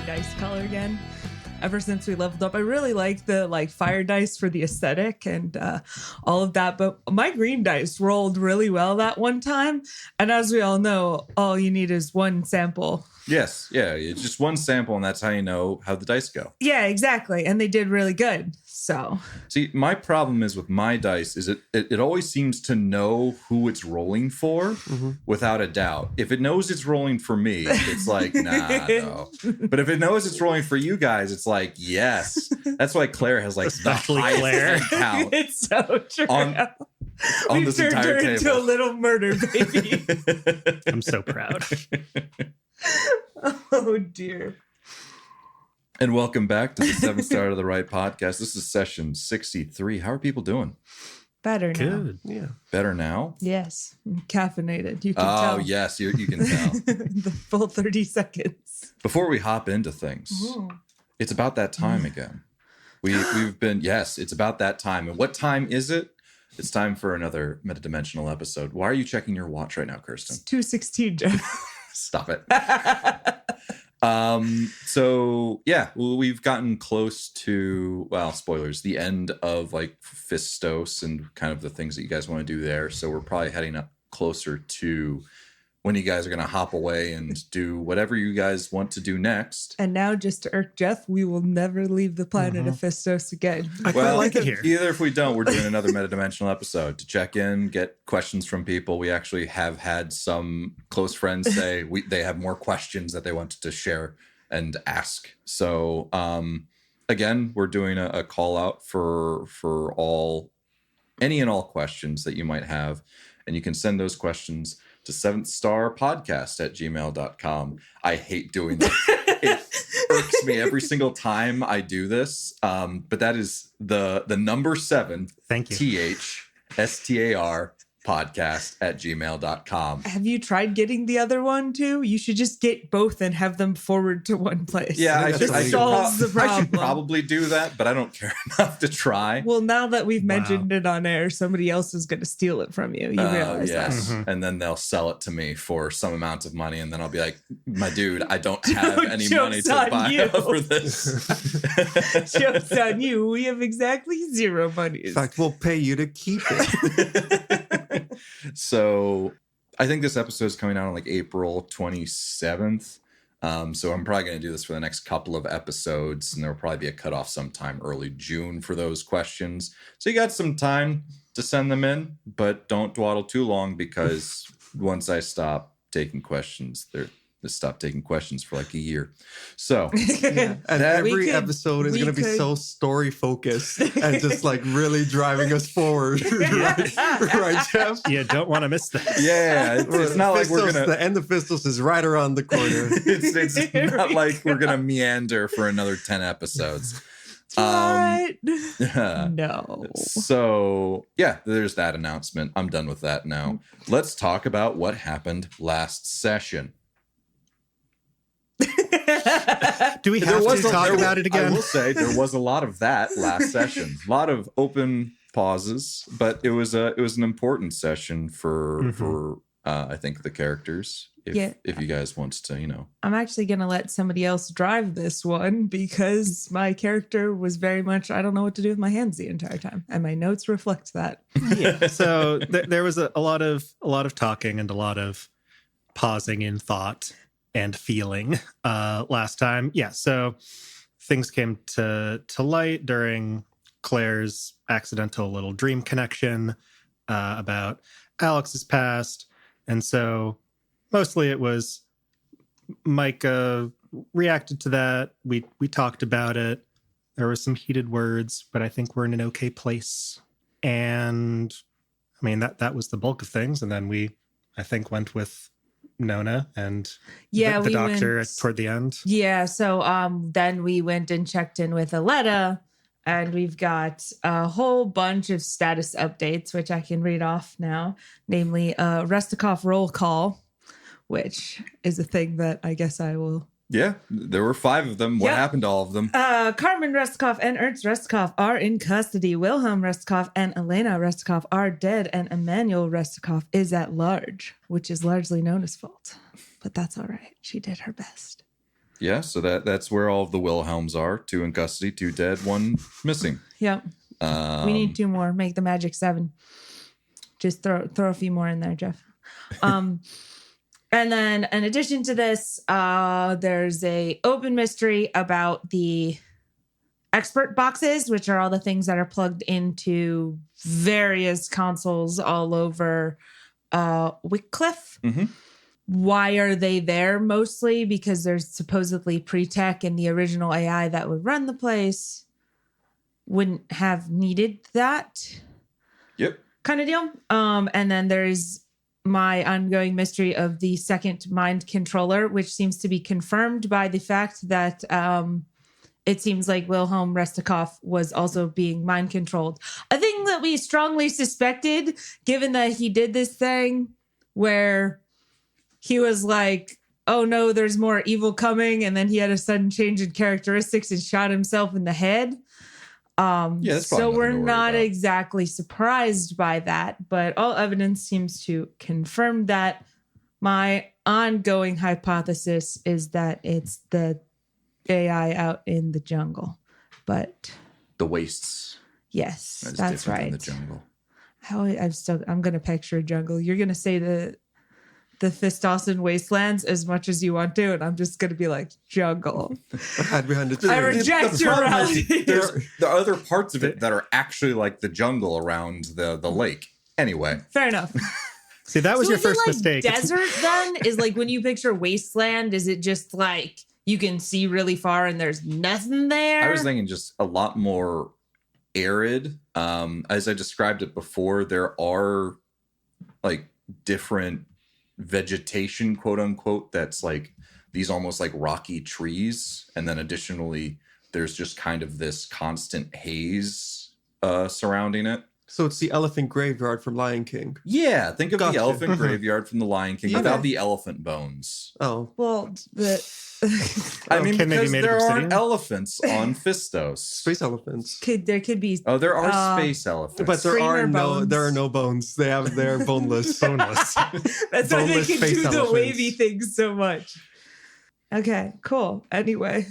dice color again. Ever since we leveled up, I really like the fire dice for the aesthetic and all of that. But my green dice rolled really well that one time. And as we all know, all you need is one sample. Yes. Yeah. It's just one sample, and that's how you know how the dice go. Yeah, exactly. And they did really good. So see, my problem is with my dice is it always seems to know who it's rolling for without a doubt. If it knows it's rolling for me, it's like, nah, no. But if it knows it's rolling for you guys, it's like, yes. That's why Claire has like especially the Claire count. It's so true. On We've this turned entire her table. into a little murder baby. I'm so proud. Oh dear. And welcome back to the 7 Star to the Right podcast. This is session 63. How are people doing? Better now. Good. Yeah. Better now? Yes. I'm caffeinated. You can tell. Oh, yes, you can tell. The full 30 seconds. Before we hop into things, it's about that time again. We've been, yes, it's about that time. And what time is it? It's time for another metadimensional episode. Why are you checking your watch right now, Kirsten? It's 2:16, Jeff. Stop it. So yeah, we've gotten close to, well, spoilers, the end of like Fistos and kind of the things that you guys want to do there. So we're probably heading up closer to when you guys are going to hop away and do whatever you guys want to do next. And now, just to irk Jeff, we will never leave the planet of Fistos again. I quite like it here. Either if we don't, we're doing another metadimensional episode to check in, get questions from people. We actually have had some close friends say they have more questions that they wanted to share and ask. So again, we're doing a call out for any and all questions that you might have. And you can send those questions to 7thstarpodcast@gmail.com. I hate doing that. It irks me every single time I do this. But that is the number 7. Thank you. THSTAR podcast@gmail.com. Have you tried getting the other one too? You should just get both and have them forward to one place. Yeah, I should problem. probably do that, but I don't care enough to try. Well, now that we've mentioned it on air, somebody else is going to steal it from you. You realize yes. that. And then they'll sell it to me for some amount of money, and then I'll be like, my dude, I don't have any money to buy for this. Joke's on you. We have exactly 0 money. In fact, we'll pay you to keep it. So I think this episode is coming out on like April 27th. So I'm probably going to do this for the next couple of episodes, and there'll probably be a cutoff sometime early June for those questions. So you got some time to send them in, but don't dawdle too long, because once I stop taking questions, they stop taking questions for like a year. So and every episode is going to be so story focused and just like really driving us forward. right, Jeff? You don't want to miss that. Yeah, it's not like we're gonna. The end of Fistos is right around the corner. It's not like we're gonna meander for another 10 episodes. What? No. So yeah, there's that announcement. I'm done with that now. Let's talk about what happened last session. Do we have to talk about it again? I will say there was a lot of that last session. A lot of open pauses, but it was an important session for I think the characters. If you guys want to, I'm actually going to let somebody else drive this one, because my character was very much, I don't know what to do with my hands the entire time. And my notes reflect that. Yeah. So there was a lot of talking and a lot of pausing in thought and feeling last time. Yeah. So things came to light during Claire's accidental little dream connection about Alex's past. And so mostly it was Micah reacted to that. We talked about it. There were some heated words, but I think we're in an okay place. And I mean, that was the bulk of things. And then I think, went with Nona and the doctor toward the end. Yeah. So then we went and checked in with Aletta, and we've got a whole bunch of status updates, which I can read off now, namely Restikov roll call, which is a thing that I guess I will. Yeah, there were 5 of them. What happened to all of them? Carmen Restikov and Ernst Restikov are in custody. Wilhelm Restikov and Elena Restikov are dead, and Emmanuel Restikov is at large, which is largely Nona's fault. But that's all right. She did her best. Yeah, so that's where all of the Wilhelms are. 2 in custody, 2 dead, 1 missing. Yep. We need 2 more. Make the magic 7. Just throw a few more in there, Jeff. And then in addition to this, there's a open mystery about the expert boxes, which are all the things that are plugged into various consoles all over Wycliffe. Mm-hmm. Why are they there? Mostly because there's supposedly pre-tech, and the original AI that would run the place wouldn't have needed that. Yep. Kind of deal. And then there's my ongoing mystery of the second mind controller, which seems to be confirmed by the fact that it seems like Wilhelm Restikov was also being mind controlled. A thing that we strongly suspected, given that he did this thing where he was like, oh no, there's more evil coming. And then he had a sudden change in characteristics and shot himself in the head. So we're not exactly surprised by that, but all evidence seems to confirm that. My ongoing hypothesis is that it's the AI out in the jungle, but The wastes. yes, That is that's different right. than the jungle. I'm going to picture a jungle. You're going to say the Fistossan wastelands as much as you want to, and I'm just going to be like, jungle. I hide behind the I tree. reject your reality. There's the other parts of it that are actually like the jungle around the lake. Anyway. Fair enough. See, that was So your is it first like mistake. Desert then is like when you picture wasteland, is it just like you can see really far and there's nothing there? I was thinking just a lot more arid. As I described it before, there are like different vegetation, quote unquote, that's like these almost like rocky trees. And then additionally, there's just kind of this constant haze surrounding it. So it's the elephant graveyard from Lion King. Yeah, think of Gotcha. the elephant graveyard from the Lion King Yeah. without the elephant bones. Oh, well, I mean, Can they be because made of there aren't obsidian? elephants on Fistos. space elephants. there could be. Oh, there are space elephants. But there Screamer are bones. no bones. They're boneless. Boneless. That's why they boneless can space do the elephants. wavy things so much. Okay, cool. Anyway,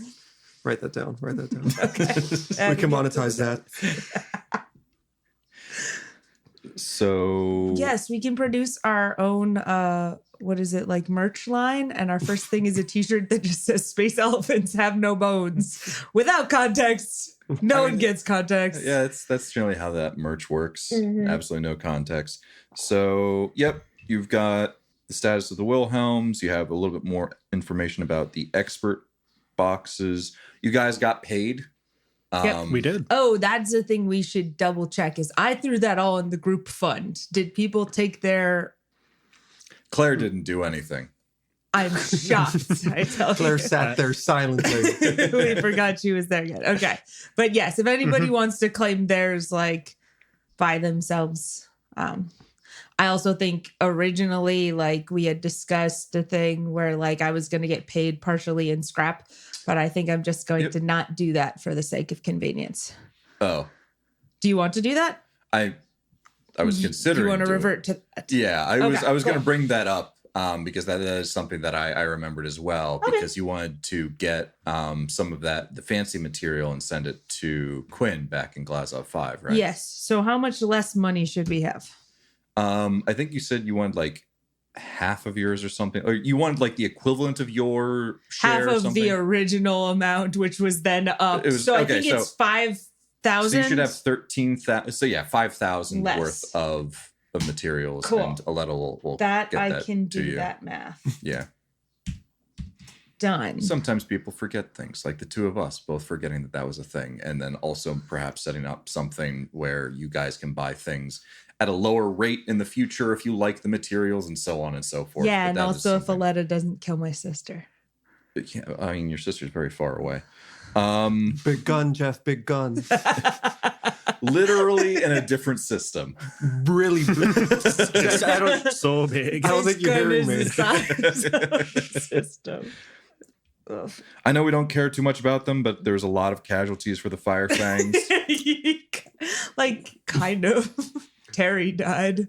Write that down. Write that down. okay. We can monetize that. So Yes, we can produce our own. What is it, like merch line? And our first thing is a T-shirt that just says "Space elephants have no bones," without context. No one gets context. Yeah, that's generally how that merch works. Mhm. Absolutely no context. So, yep, you've got the status of the Wilhelms. You have a little bit more information about the expert boxes. You guys got paid. Yep. We did. Oh, that's the thing we should double check. Is I threw that all in the group fund. Did people take their? Claire didn't do anything. I'm shocked. I tell Claire you. sat there silently. We forgot she was there yet. Okay. But yes, if anybody wants to claim theirs like by themselves. I also think originally like we had discussed the thing where like I was going to get paid partially in scrap, but I think I'm just going to not do that for the sake of convenience. Oh, Do you want to do that? I was considering. Do you want to doing it. revert to that? Yeah, I was cool. going to bring that up because that is something that I remembered as well, Okay. because you wanted to get some of the fancy material and send it to Quinn back in Glasgow 5, right? Yes. So how much less money should we have? I think you said you wanted like half of yours or something, or you wanted like the equivalent of your share Half or of something? the original amount, which was then up. It was- so I okay, think it's 5,000. So you should have 13,000. So yeah, 5,000 Less. worth of materials, Cool. and Aletta will that get I that can to do you. that math. Yeah. Done. Sometimes people forget things, like the two of us both forgetting that was a thing, and then also perhaps setting up something where you guys can buy things at a lower rate in the future if you like the materials, and so on and so forth. Yeah, But and that is also if something- Aletta doesn't kill my sister. Yeah, I mean, your sister's very far away. Big gun, Jeff. Big gun. Literally in a different system. Really big. I don't, So big. I don't think you're hearing me. The size of the system. Ugh. I know we don't care too much about them, but there's a lot of casualties for the Fire Fangs. Like, kind of. Terry died.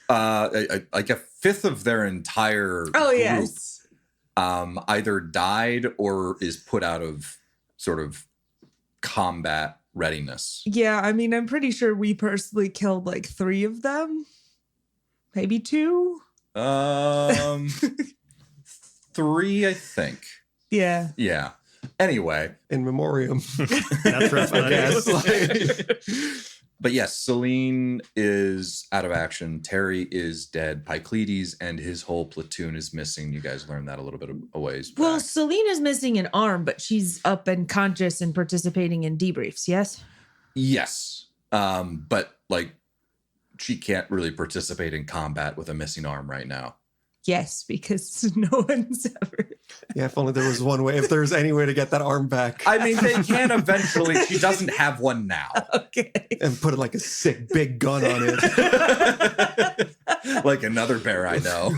Like a fifth of their entire Oh, group yes. either died or is put out of sort of combat readiness. Yeah, I mean, I'm pretty sure we personally killed like 3 of them. Maybe 2. 3, I think. Yeah. Yeah. Anyway. In memoriam. That's rough. I guess. But yes, Selene is out of action. Terry is dead. Pycleides and his whole platoon is missing. You guys learned that a little bit a ways back. Well, Selene is missing an arm, but she's up and conscious and participating in debriefs, yes? Yes. But like she can't really participate in combat with a missing arm right now. Yes, because no one's ever. Yeah, if only there was one way. If there's any way to get that arm back. I mean, they can eventually. She doesn't have one now. Okay. And put like a sick big gun on it. Like another bear I know.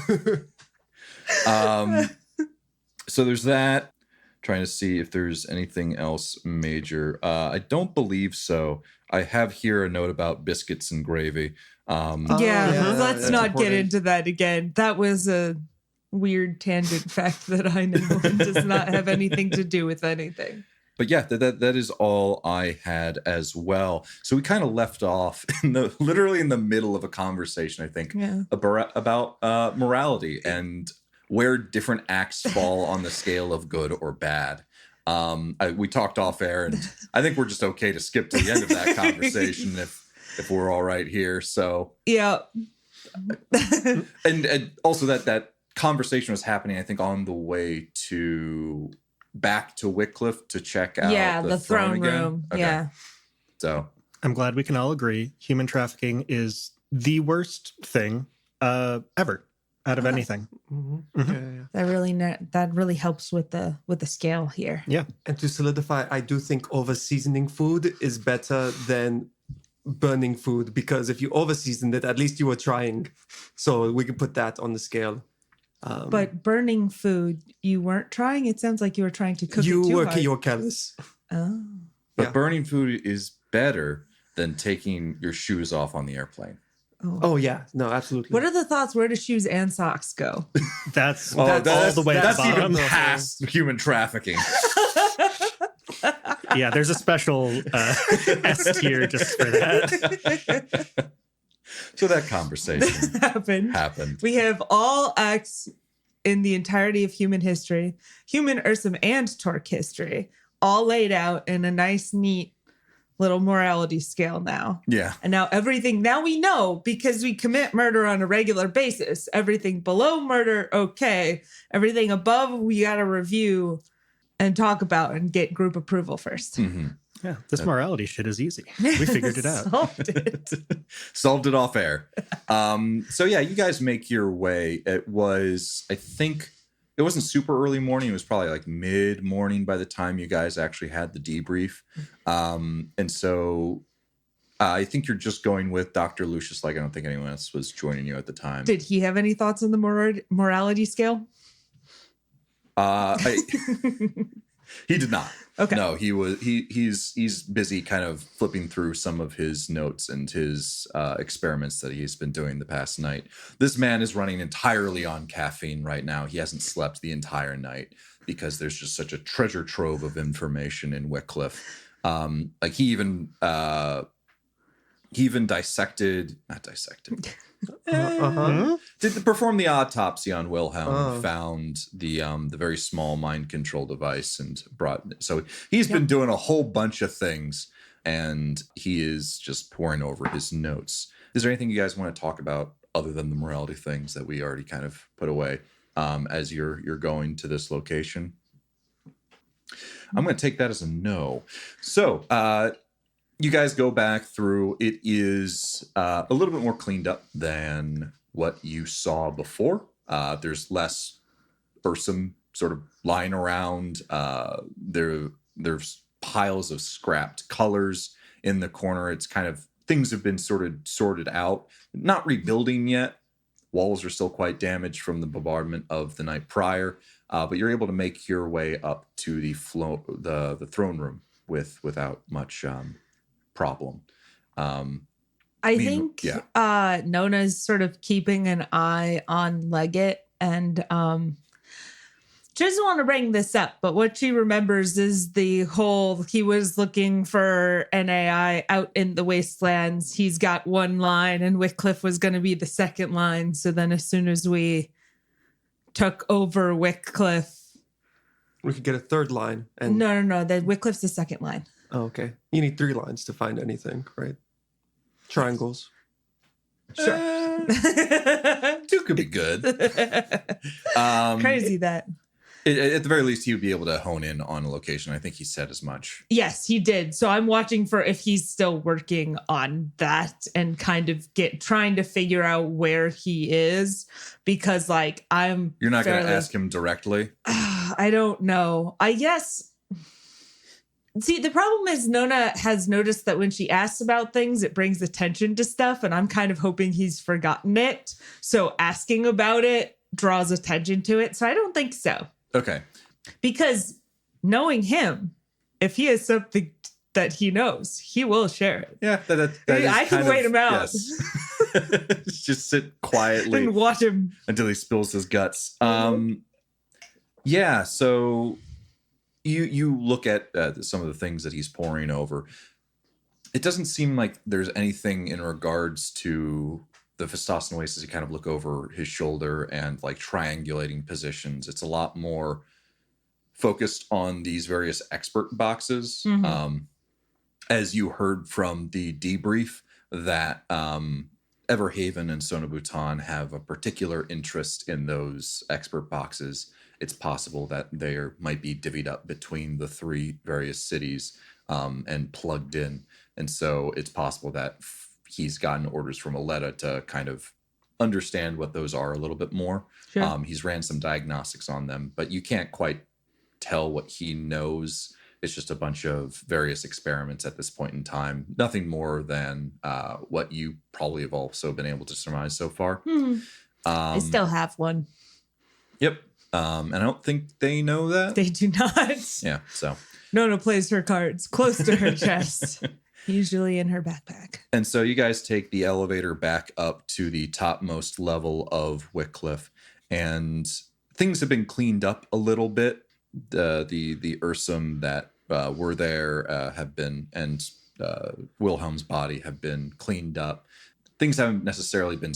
So there's that. Trying to see if there's anything else major. I don't believe so. I have here a note about biscuits and gravy. Let's not get into that again. That was a weird tangent fact that I know and does not have anything to do with anything. But yeah, that is all I had as well. So we kind of left off literally in the middle of a conversation, I think, about morality and where different acts fall on the scale of good or bad. We talked off air, and I think we're just okay to skip to the end of that conversation if we're all right here. So yeah. and also that conversation was happening, I think, on the way back to Wycliffe to check out the throne room. Okay. Yeah. So I'm glad we can all agree human trafficking is the worst thing ever out of anything. Mm-hmm. Yeah. That really helps with the scale here. Yeah. And to solidify, I do think over seasoning food is better than burning food, because if you over seasoned it, at least you were trying. So we can put that on the scale. But burning food, you weren't trying. It sounds like you were trying to cook it too hard. You were careless. Oh. But burning food is better than taking your shoes off on the airplane. Oh yeah, no, absolutely. What are the thoughts? Where do shoes and socks go? That's all the way to the bottom. Even past human trafficking. Yeah, there's a special S tier just for that. So that conversation happened. We have all acts in the entirety of human history, human, Ursum, and Torque history, all laid out in a nice, neat little morality scale now. Yeah. And now we know, because we commit murder on a regular basis. Everything below murder, okay. Everything above, we got to review and talk about and get group approval first. Mm-hmm. Yeah, this morality shit is easy. We figured it out. Solved it off air. So yeah, you guys make your way. It was, I think, it wasn't super early morning. It was probably like mid-morning by the time you guys actually had the debrief. And so I think you're just going with Dr. Lucius. Like, I don't think anyone else was joining you at the time. Did he have any thoughts on the morality scale? He did not. Okay. No, he's busy kind of flipping through some of his notes and his experiments that he's been doing the past night. This man is running entirely on caffeine right now. He hasn't slept the entire night because there's just such a treasure trove of information in Wycliffe. Like he even did perform the autopsy on Wilhelm, found the very small mind control device, and so he's been doing a whole bunch of things, and he is just pouring over his notes. Is there anything you guys want to talk about other than the morality things that we already kind of put away as you're going to this location? I'm going to take that as a no. So you guys go back through. It is a little bit more cleaned up than what you saw before. There's less Ursum sort of lying around. There's piles of scrapped colors in the corner. It's kind of, things have been sort of sorted out. Not rebuilding yet. Walls are still quite damaged from the bombardment of the night prior. But you're able to make your way up to the throne room without much problem. I think Nona's sort of keeping an eye on Leggett and She doesn't want to bring this up, but what she remembers is the whole he was looking for an AI out in the wastelands. He's got one line, and Wycliffe was going to be the second line. So then, as soon as we took over Wycliffe, We could get a third line. And no, the Wycliffe's the second line. Oh, okay. You need 3 lines to find anything, right? Triangles. Sure. 2 could be good. Crazy that. At the very least, he would be able to hone in on a location. I think he said as much. Yes, he did. So I'm watching for if he's still working on that and kind of trying to figure out where he is, because like You're not going to ask him directly. I don't know. I guess. See, the problem is Nona has noticed that when she asks about things, it brings attention to stuff, and I'm kind of hoping he's forgotten it. So asking about it draws attention to it. So I don't think so. Okay. Because knowing him, if he has something that he knows, he will share it. Yeah, that I can wait him out. Yes. Just sit quietly And watch him. until he spills his guts. Yeah, so you look at some of the things that he's poring over. It doesn't seem like there's anything in regards to the Festossen Oasis. You kind of look over his shoulder and like triangulating positions. It's a lot more focused on these various expert boxes. As you heard from the debrief that Everhaven and Sonobutan have a particular interest in those expert boxes. It's possible that they might be divvied up between the 3 various cities and plugged in. And so it's possible that he's gotten orders from Aletta to kind of understand what those are a little bit more. Sure. He's ran some diagnostics on them, but you can't quite tell what he knows. It's just a bunch of various experiments at this point in time. Nothing more than what you probably have also been able to surmise so far. I still have one. Yep. And I don't think they know that. They do not. Yeah, so. Nona plays her cards close to her chest, usually in her backpack. And so you guys take the elevator back up to the topmost level of Wycliffe, and things have been cleaned up a little bit. The Ursum that were there have been, and Wilhelm's body have been cleaned up. Things haven't necessarily been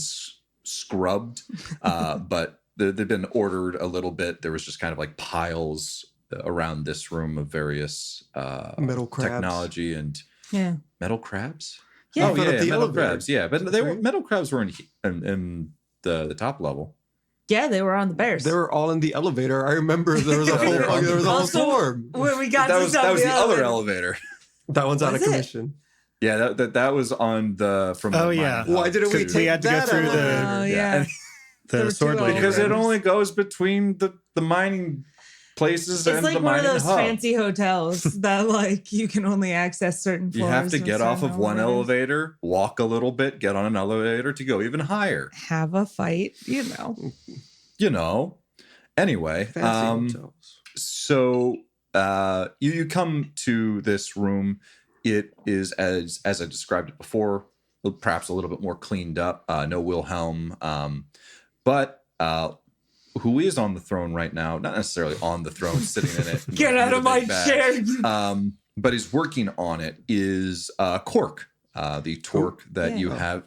scrubbed, but they've been ordered a little bit. There was just kind of like piles around this room of various Metal crabs. technology and metal crabs. Yeah. Oh, yeah, the metal elevator. crabs. Yeah, but metal crabs were in the top level. Yeah, they were on the bears. They were all in the elevator. I remember there was a whole, there was a whole Also, swarm. when we got That to was the other elevator. elevator. That one's out of Was it? commission. Yeah, that was on the from. Oh, the yeah. mining Why hub. didn't we Because take we had to go that through the- elevator? Oh, yeah. And- There The were sword 2 lady. because it elevators. only goes between the mining places It's and like the one of mining those hub. fancy hotels that like you can only access certain You floors. have to with get off certain of one elevators. elevator, walk a little bit, get on an elevator to go even higher. Have a fight, you know. You know. Anyway, Fancy hotels. so you come to this room. It is as I described it before, perhaps a little bit more cleaned up. No Wilhelm, but who is on the throne right now? Not necessarily on the throne, sitting in it. Get out with a of my big bag. chair. You But is working on it is Cork, the Torque that you have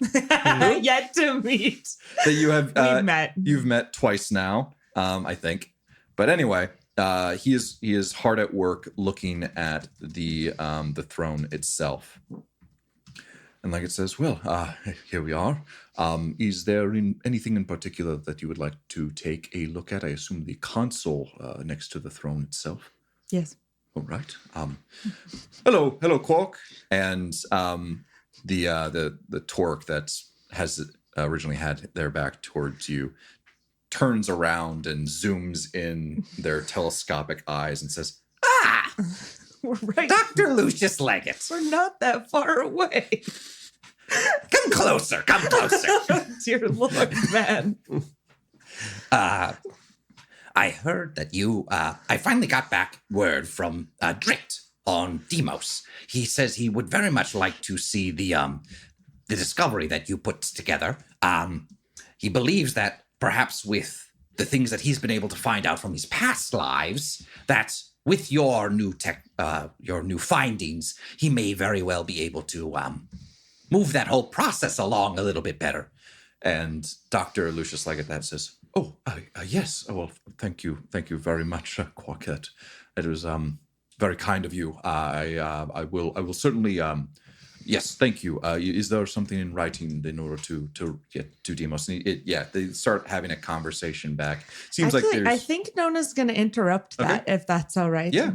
yet to meet. that you have We've met. You've met twice now, I think. But anyway, he is hard at work looking at the throne itself. And like it says, well, here we are. Is there anything in particular that you would like to take a look at? I assume the console next to the throne itself. Yes. All right. Hello, Quark. And the Torque that has originally had their back towards you turns around and zooms in their telescopic eyes and says, We're right. Dr. Lucius Leggett. We're not that far away. Come closer. Come closer. Dear Lord, man. I heard that you, I finally got back word from Drit on Demos. He says he would very much like to see the discovery that you put together. He believes that perhaps with the things that he's been able to find out from his past lives, that with your new findings, he may very well be able to move that whole process along a little bit better. And Dr. Lucius Leggett that says, yes. Oh, well, thank you very much, Quartet. It was very kind of you. I will certainly. Yes, thank you. Is there something in writing in order to get to Demos? They start having a conversation back. Seems Actually, like there's. I think Nona's going to interrupt that if that's all right. Yeah.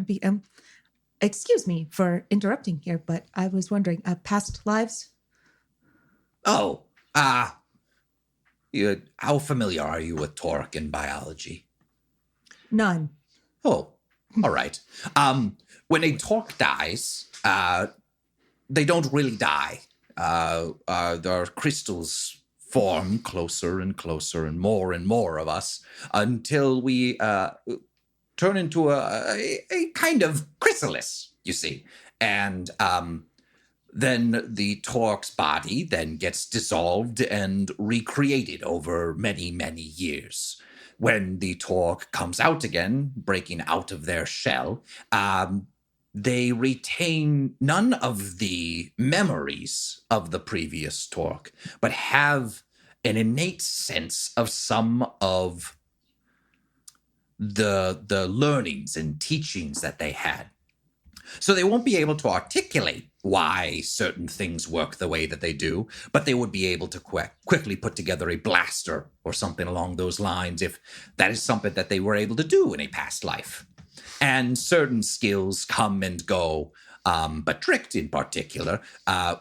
Excuse me for interrupting here, but I was wondering, past lives? Oh, how familiar are you with Torque and biology? None. Oh, all right. When a Torque dies, they don't really die. Their crystals form closer and closer and more of us until we turn into a kind of chrysalis, you see. And then the Torque's body then gets dissolved and recreated over many, many years. When the Torque comes out again, breaking out of their shell, they retain none of the memories of the previous Torque, but have an innate sense of some of the learnings and teachings that they had. So they won't be able to articulate why certain things work the way that they do, but they would be able to quickly put together a blaster or something along those lines if that is something that they were able to do in a past life. And certain skills come and go, but Dricht in particular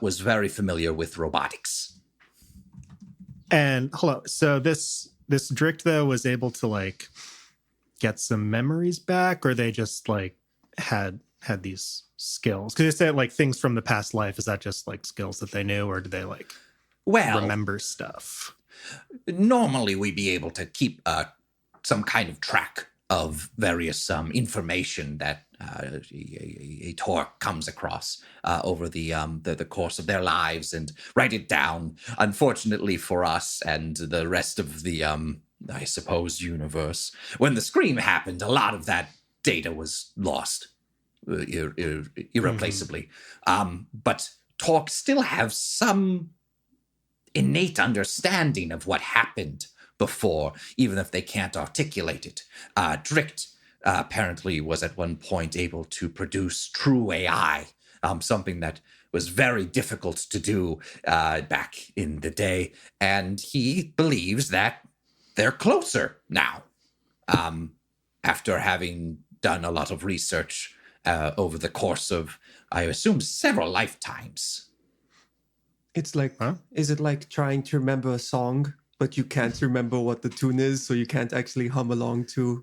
was very familiar with robotics. And hold on, so this Dricht though was able to get some memories back, or they just had these skills? Because they said things from the past life. Is that just skills that they knew, or do they remember stuff? Normally we'd be able to keep some kind of track of various information that a Torque comes across over the course of their lives and write it down. Unfortunately for us and the rest of the I suppose universe, when the scream happened, a lot of that data was lost irreplaceably. But Torque still have some innate understanding of what happened before, even if they can't articulate it. Dricht apparently was at one point able to produce true AI, something that was very difficult to do back in the day, and he believes that they're closer now, after having done a lot of research over the course of, I assume, several lifetimes. It's is it like trying to remember a song, but you can't remember what the tune is, so you can't actually hum along to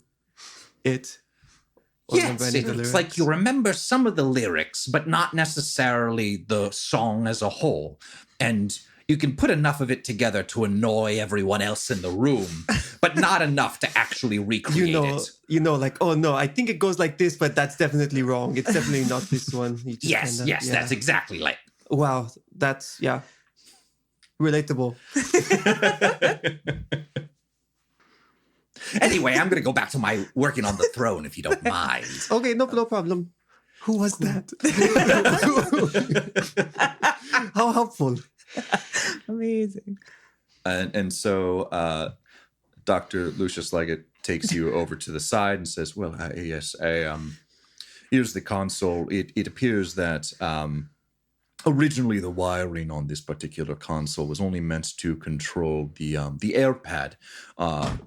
it? Yes, it's like you remember some of the lyrics, but not necessarily the song as a whole. And you can put enough of it together to annoy everyone else in the room, but not enough to actually recreate it. Oh no, I think it goes like this, but that's definitely wrong. It's definitely not this one. Yes, that's exactly like. Wow, that's, relatable. Anyway, I'm going to go back to my working on the throne, if you don't mind. Okay, no problem. Who was that? How helpful. Amazing. And so Dr. Lucius Leggett takes you over to the side and says, well, yes, here's the console. It appears that originally the wiring on this particular console was only meant to control the air pad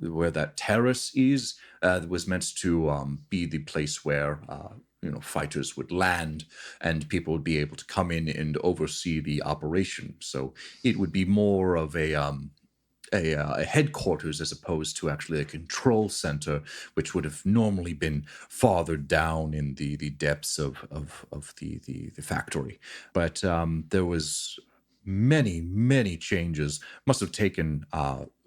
where that terrace is. It was meant to be the place where fighters would land and people would be able to come in and oversee the operation. So it would be more of a headquarters as opposed to actually a control center, which would have normally been farther down in the depths of the factory. But there was many changes. Must have taken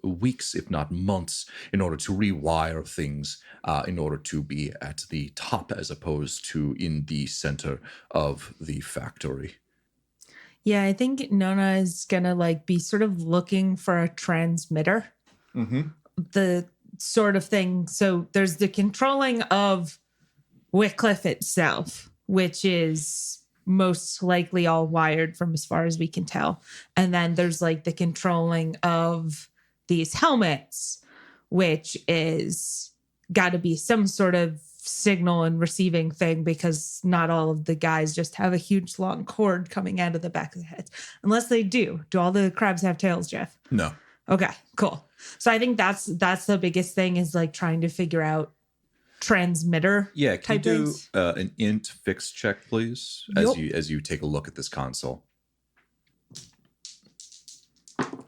weeks, if not months, in order to rewire things in order to be at the top as opposed to in the center of the factory. Yeah, I think Nona is gonna be sort of looking for a transmitter. Mm-hmm. sort of thing. So there's the controlling of Wycliffe itself, which is most likely all wired from as far as we can tell. And then there's like the controlling of these helmets, which is got to be some sort of signal and receiving thing, because not all of the guys just have a huge long cord coming out of the back of the heads. Unless they do. Do all the crabs have tails, Jeff? No. Okay, cool. So I think that's the biggest thing, is like trying to figure out transmitter. Yeah, can you type do things. an int fix check, please, Yup. as you take a look at this console?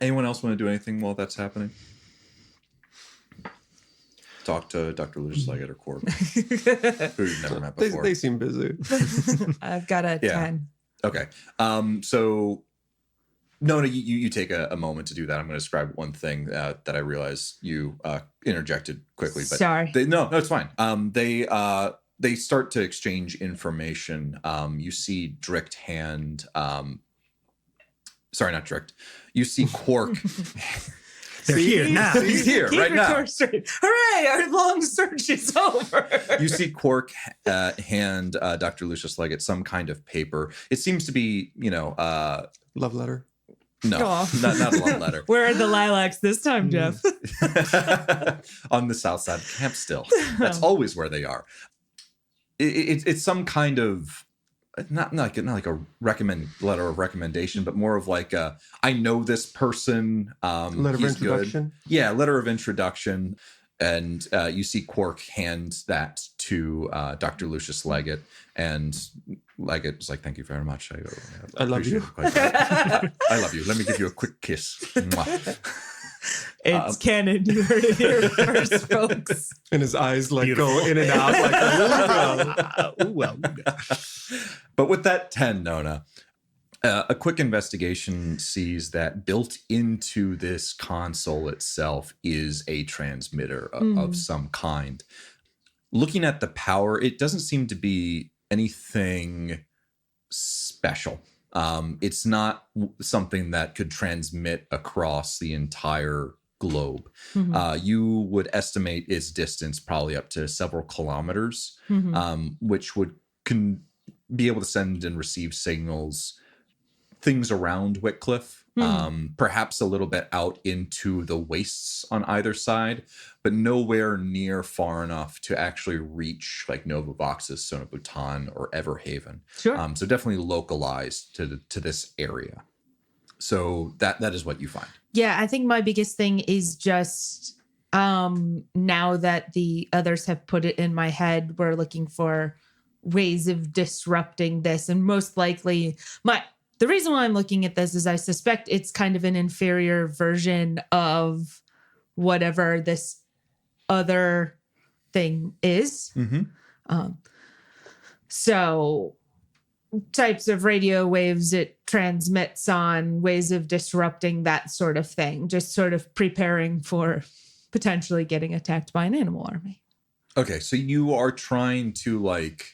Anyone else want to do anything while that's happening? Talk to Dr. Lucius Leggett or Corb, who you've never met before. They seem busy. I've got a Yeah. 10. Okay. So Nona, you take a moment to do that. I'm going to describe one thing that I realize you interjected quickly. But Sorry. No, it's fine. They start to exchange information. You see Drict hand. Sorry, not Drict. You see Quark. They're here now. He's here Keep right your now. course straight. Hooray! Our long search is over. You see Quark hand Dr. Lucius Leggett some kind of paper. It seems to be, Love letter. no, Aw. not a love letter. Where are the lilacs this time, Jeff? On the south side of camp still. That's always where they are. It's some kind of not like a letter of recommendation, but more of like I know this person. Letter of he's introduction. Good. Yeah, letter of introduction. And you see Quark hand that to Dr. Lucius Leggett, and Leggett's like, "Thank you very much. I love you. appreciate it. I love you. Let me give you a quick kiss." Mwah. It's canon. You heard it here first, folks. And his eyes like Beautiful. go in and out like But with that 10, Nona, a quick investigation sees that built into this console itself is a transmitter of some kind. Looking at the power, it doesn't seem to be anything special. It's not something that could transmit across the entire globe. You would estimate its distance probably up to several kilometers, which would be able to send and receive signals, things around Wycliffe, perhaps a little bit out into the wastes on either side, but nowhere near far enough to actually reach like Novavoxus, Sonobutan, or Everhaven. Sure. So definitely localized to this area. So that is what you find. Yeah, I think my biggest thing is just now that the others have put it in my head, we're looking for ways of disrupting this. And most likely the reason why I'm looking at this is I suspect it's kind of an inferior version of whatever this other thing is. So types of radio waves it transmits on, ways of disrupting that sort of thing, just sort of preparing for potentially getting attacked by an animal army. Okay, so you are trying to like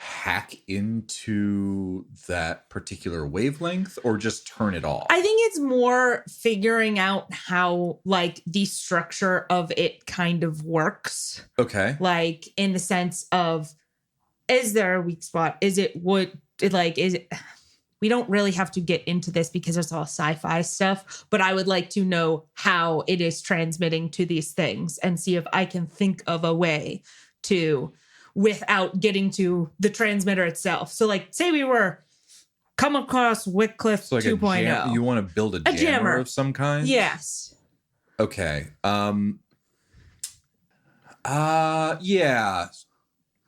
hack into that particular wavelength or just turn it off? I think it's more figuring out how like the structure of it kind of works. Okay. Like in the sense of, is there a weak spot? Is it we don't really have to get into this because it's all sci-fi stuff, but I would like to know how it is transmitting to these things and see if I can think of a way to, without getting to the transmitter itself. So like, say we were come across Wycliffe So like 2.0. you want to build a jammer of some kind? Yes. Okay. Yeah.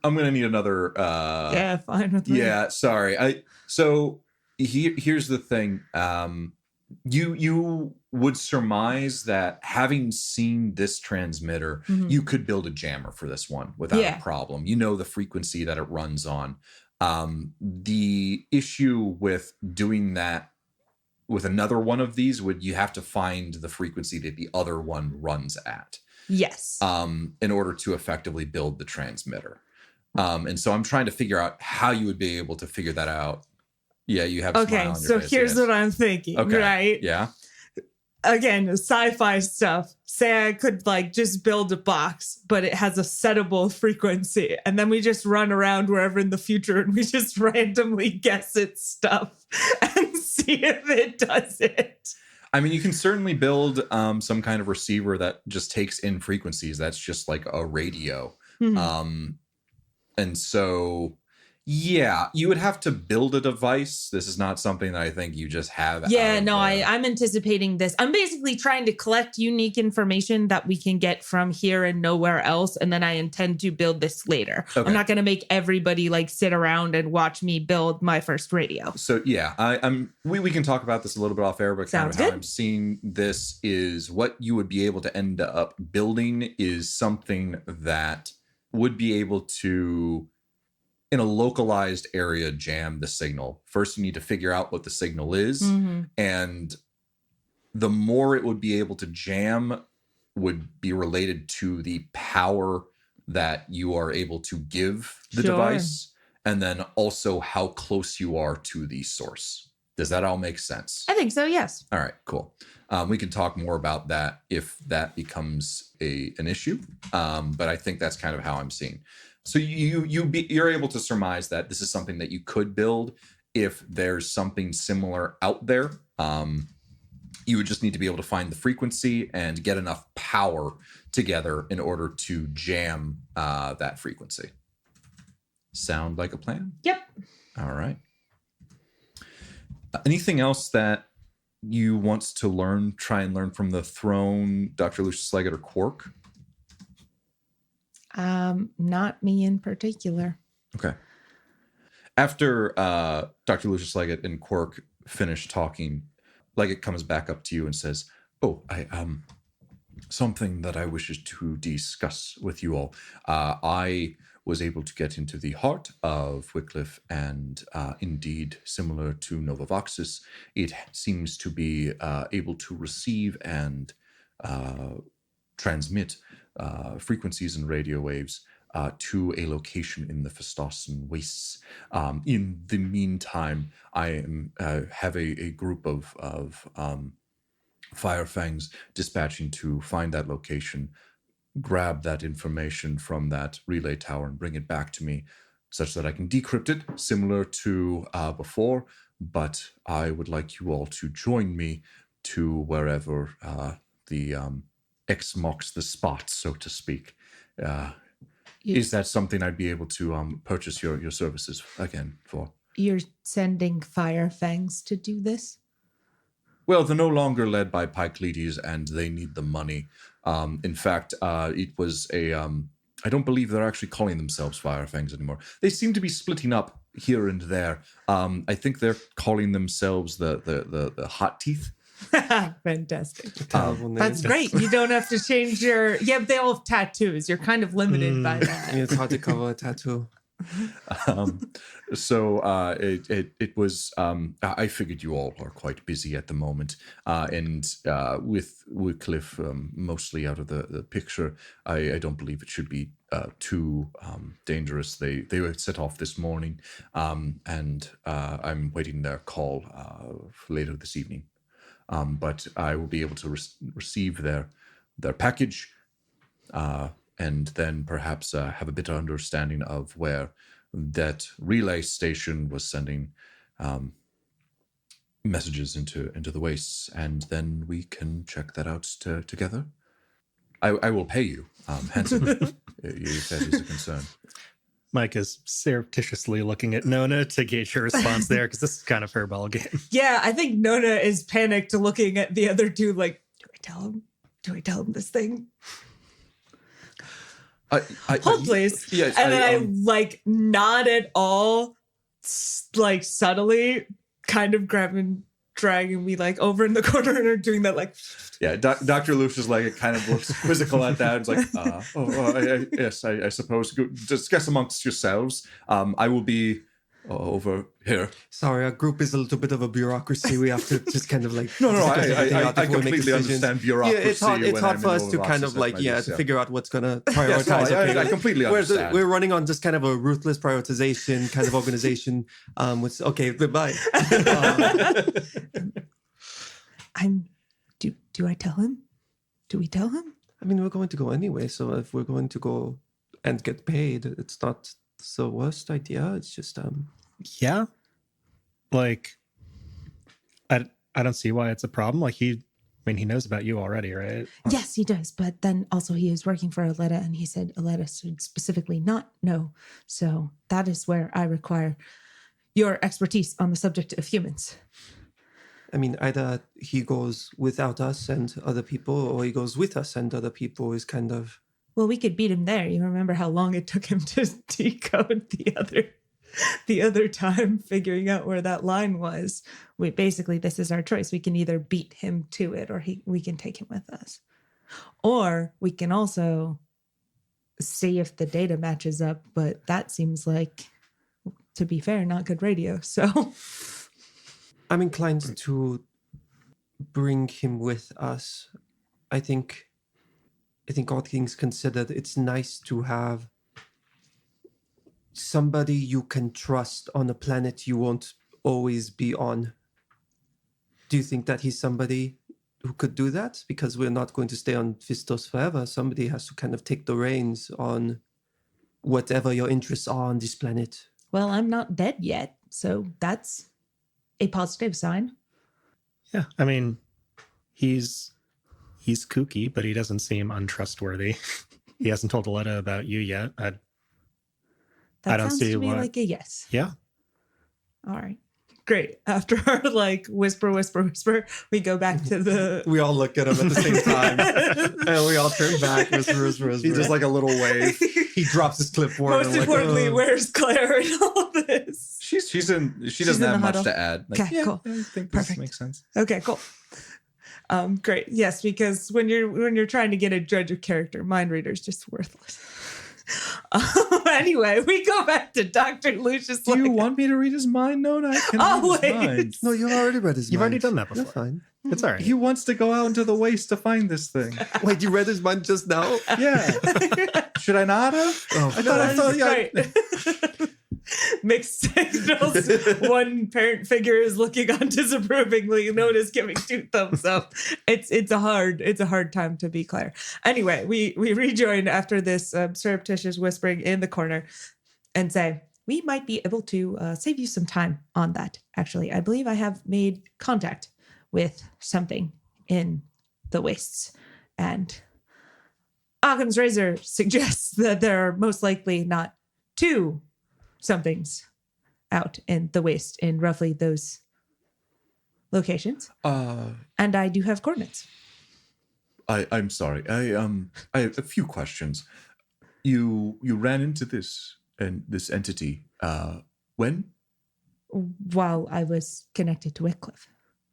I'm gonna need another Yeah, fine with me. Yeah, sorry. Here's the thing. You would surmise that having seen this transmitter, you could build a jammer for this one without a problem. You know the frequency that it runs on. The issue with doing that with another one of these would you have to find the frequency that the other one runs at. Yes. In order to effectively build the transmitter. And so I'm trying to figure out how you would be able to figure that out. Yeah, you have a smile on your so face, here's yes. what I'm thinking, Okay. right? Yeah. again, sci-fi stuff. Say I could like just build a box, but it has a settable frequency. And then we just run around wherever in the future and we just randomly guess its stuff and see if it does it. I mean, you can certainly build some kind of receiver that just takes in frequencies. That's just like a radio. And so, yeah, you would have to build a device. This is not something that I think you just have. Yeah, no, I'm anticipating this. I'm basically trying to collect unique information that we can get from here and nowhere else. And then I intend to build this later. Okay. I'm not going to make everybody like sit around and watch me build my first radio. So, yeah, we can talk about this a little bit off air, but kind of how I'm seeing this is what you would be able to end up building is something that would be able to, in a localized area, jam the signal. First, you need to figure out what the signal is. And the more it would be able to jam would be related to the power that you are able to give the device. And then also how close you are to the source. Does that all make sense? I think so, yes. All right, cool. We can talk more about that if that becomes an issue. But I think that's kind of how I'm seeing. So you're able to surmise that this is something that you could build if there's something similar out there. You would just need to be able to find the frequency and get enough power together in order to jam that frequency. Sound like a plan? Yep. All right. Anything else that you want to try and learn from the throne, Dr. Lucius Leggett or Quark? Not me in particular. Okay. After Dr. Lucius Leggett and Quark finish talking, Leggett comes back up to you and says, "Oh, I something that I wish to discuss with you all. I was able to get into the heart of Wycliffe, and indeed, similar to Novavaxis, it seems to be able to receive and transmit frequencies and radio waves to a location in the Festossen Wastes. In the meantime, I have a group of Firefangs dispatching to find that location, grab that information from that relay tower and bring it back to me such that I can decrypt it, similar to before, but I would like you all to join me to wherever the X marks the spot, so to speak. Is that something I'd be able to purchase your services again for? You're sending Firefangs to do this? Well, they're no longer led by Pycleides, and they need the money. In fact, it was I don't believe they're actually calling themselves Firefangs anymore. They seem to be splitting up here and there. I think they're calling themselves the Hot Teeth. Fantastic. That's great. You don't have to change your... Yeah, they all have tattoos. You're kind of limited by that. It's hard to cover a tattoo. So it was, I figured you all are quite busy at the moment, and with Wycliffe mostly out of the picture, I don't believe it should be too dangerous. They were set off this morning, and I'm waiting their call later this evening. But I will be able to receive their package, and then perhaps have a better understanding of where that relay station was sending messages into the wastes, and then we can check that out together. I will pay you handsomely if that is a concern. Mike is surreptitiously looking at Nona to gauge her response there, because this is kind of her ball game. Yeah, I think Nona is panicked looking at the other two like, do I tell him? Do I tell him this thing? Hold, please. Yes, and then I like nod at all, like subtly, kind of grabbing, dragging me like over in the corner and are doing that like. Yeah, Dr. Lucius Leggett kind of looks quizzical at that. It's like, yes, I suppose. Discuss amongst yourselves. I will be over here. Sorry, our group is a little bit of a bureaucracy. We have to just kind of like... I completely understand bureaucracy. Yeah, it's hard for us to kind of like, to figure out what's going to prioritize. Yes, I completely understand. We're running on just kind of a ruthless prioritization kind of organization. Okay, goodbye. I'm Do I tell him? Do we tell him? I mean, we're going to go anyway, so if we're going to go and get paid, it's not the worst idea. It's just Yeah. Like, I don't see why it's a problem. Like, he knows about you already, right? Yes, he does. But then also he is working for Aletta, and he said Aletta should specifically not know. So that is where I require your expertise on the subject of humans. I mean, either he goes without us and other people, or he goes with us and other people is kind of... Well, we could beat him there. You remember how long it took him to decode the other time, figuring out where that line was. Basically, this is our choice. We can either beat him to it, or we can take him with us. Or we can also see if the data matches up, but that seems like, to be fair, not good radio. So I'm inclined to bring him with us. I think all things considered, it's nice to have somebody you can trust on a planet you won't always be on. Do you think that he's somebody who could do that? Because we're not going to stay on Fistos forever. Somebody has to kind of take the reins on whatever your interests are on this planet. well, I'm not dead yet, so that's a positive sign. Yeah. I mean, he's kooky, but he doesn't seem untrustworthy. He hasn't told Aletta about you yet. I don't Sounds see to me why. like a yes. Yeah. All right. Great. After our whisper, we go back to the. We all look at him at the same time, and we all turn back. Whisper. He just like a little wave. He drops his clipboard. Most and like, importantly, "Ugh." where's Claire in all of this? She doesn't in the have much huddle. to add. Okay, cool. I think this Perfect. makes sense. Okay, cool. Great. Yes, because when you're trying to get a judge of character, mind reader is just worthless. Anyway, we go back to Dr. Lucius. Do you want me to read his mind? No, I can Always. read his mind. No, you already read his You've mind. already done that You're before. fine. It's all right. He wants to go out into the waste to find this thing. Wait, you read his mind just now? Yeah. Should I not have? Oh, I thought Great. Mixed signals. One parent figure is looking on disapprovingly. Note is giving 2 thumbs up. It's a hard time to be Claire. Anyway, we rejoin after this surreptitious whispering in the corner and say, we might be able to save you some time on that. Actually, I believe I have made contact with something in the wastes, and Occam's razor suggests that there are most likely not 2 somethings out in the waste in roughly those locations. And I do have coordinates. I'm sorry. I have a few questions. You ran into this entity when? While I was connected to Wycliffe.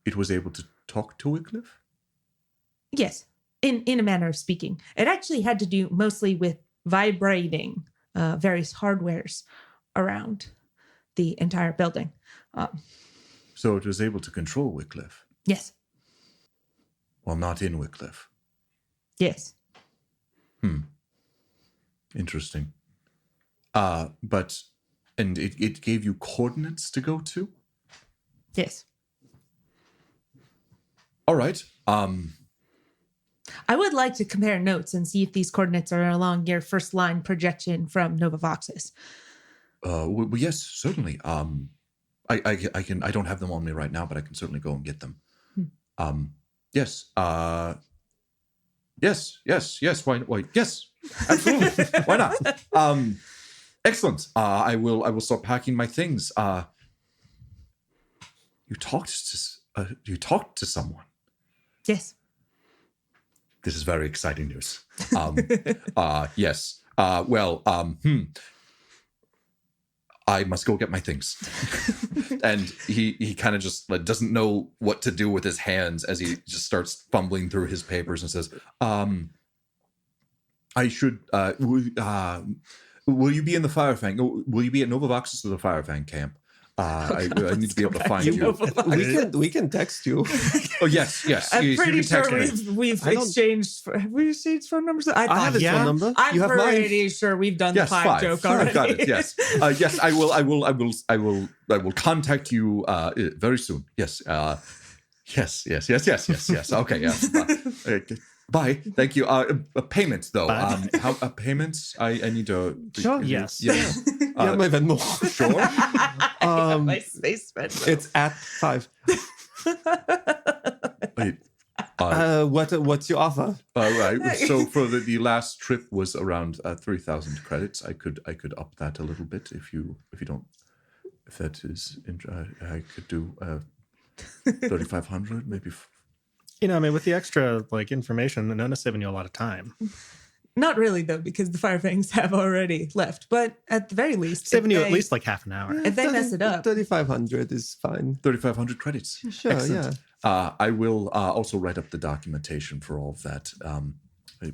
It was able to talk to Wycliffe? Yes, in a manner of speaking. It actually had to do mostly with vibrating various hardwares around the entire building. So it was able to control Wycliffe? Yes. Well, not in Wycliffe. Yes. Interesting. And it gave you coordinates to go to? Yes. All right. I would like to compare notes and see if these coordinates are along your first line projection from Novavoxis. Well, yes, certainly. I can. I don't have them on me right now, but I can certainly go and get them. Yes. Yes. Why? Yes. Absolutely. Why not? Excellent. I will start packing my things. You talked to someone. Yes. This is very exciting news. Yes. I must go get my things. And he kind of just doesn't know what to do with his hands as he just starts fumbling through his papers and says, I should, will you be in the Firefang? Will you be at Novavoxis or the Firefang camp? I need to be able to find you. We can text you. Oh, yes. I'm You pretty can text sure me. we've I don't- exchanged. Have we exchanged phone numbers? I have his phone number. I'm You have mine. pretty sure we've done Yes, the 5 5. joke I've already. got it. Yes. Yes. I will contact you very soon. Yes. Yes. Okay, yeah. Bye. Thank you. Payment though. Bye. How payments? I need to. Sure. Yes. Yeah. Yeah, my Venmo. Sure. My space bed. It's at 5. Wait. What's your offer? All right. So for the last trip was around 3,000 credits. I could up that a little bit if that is. I could do 3,500 maybe. With the extra information, none is saving you a lot of time. Not really, though, because the Firefangs have already left. But at the very least, Saving you at least half an hour. if they mess it up. 3,500 is fine. 3,500 credits. Sure, Excellent. yeah. I will also write up the documentation for all of that.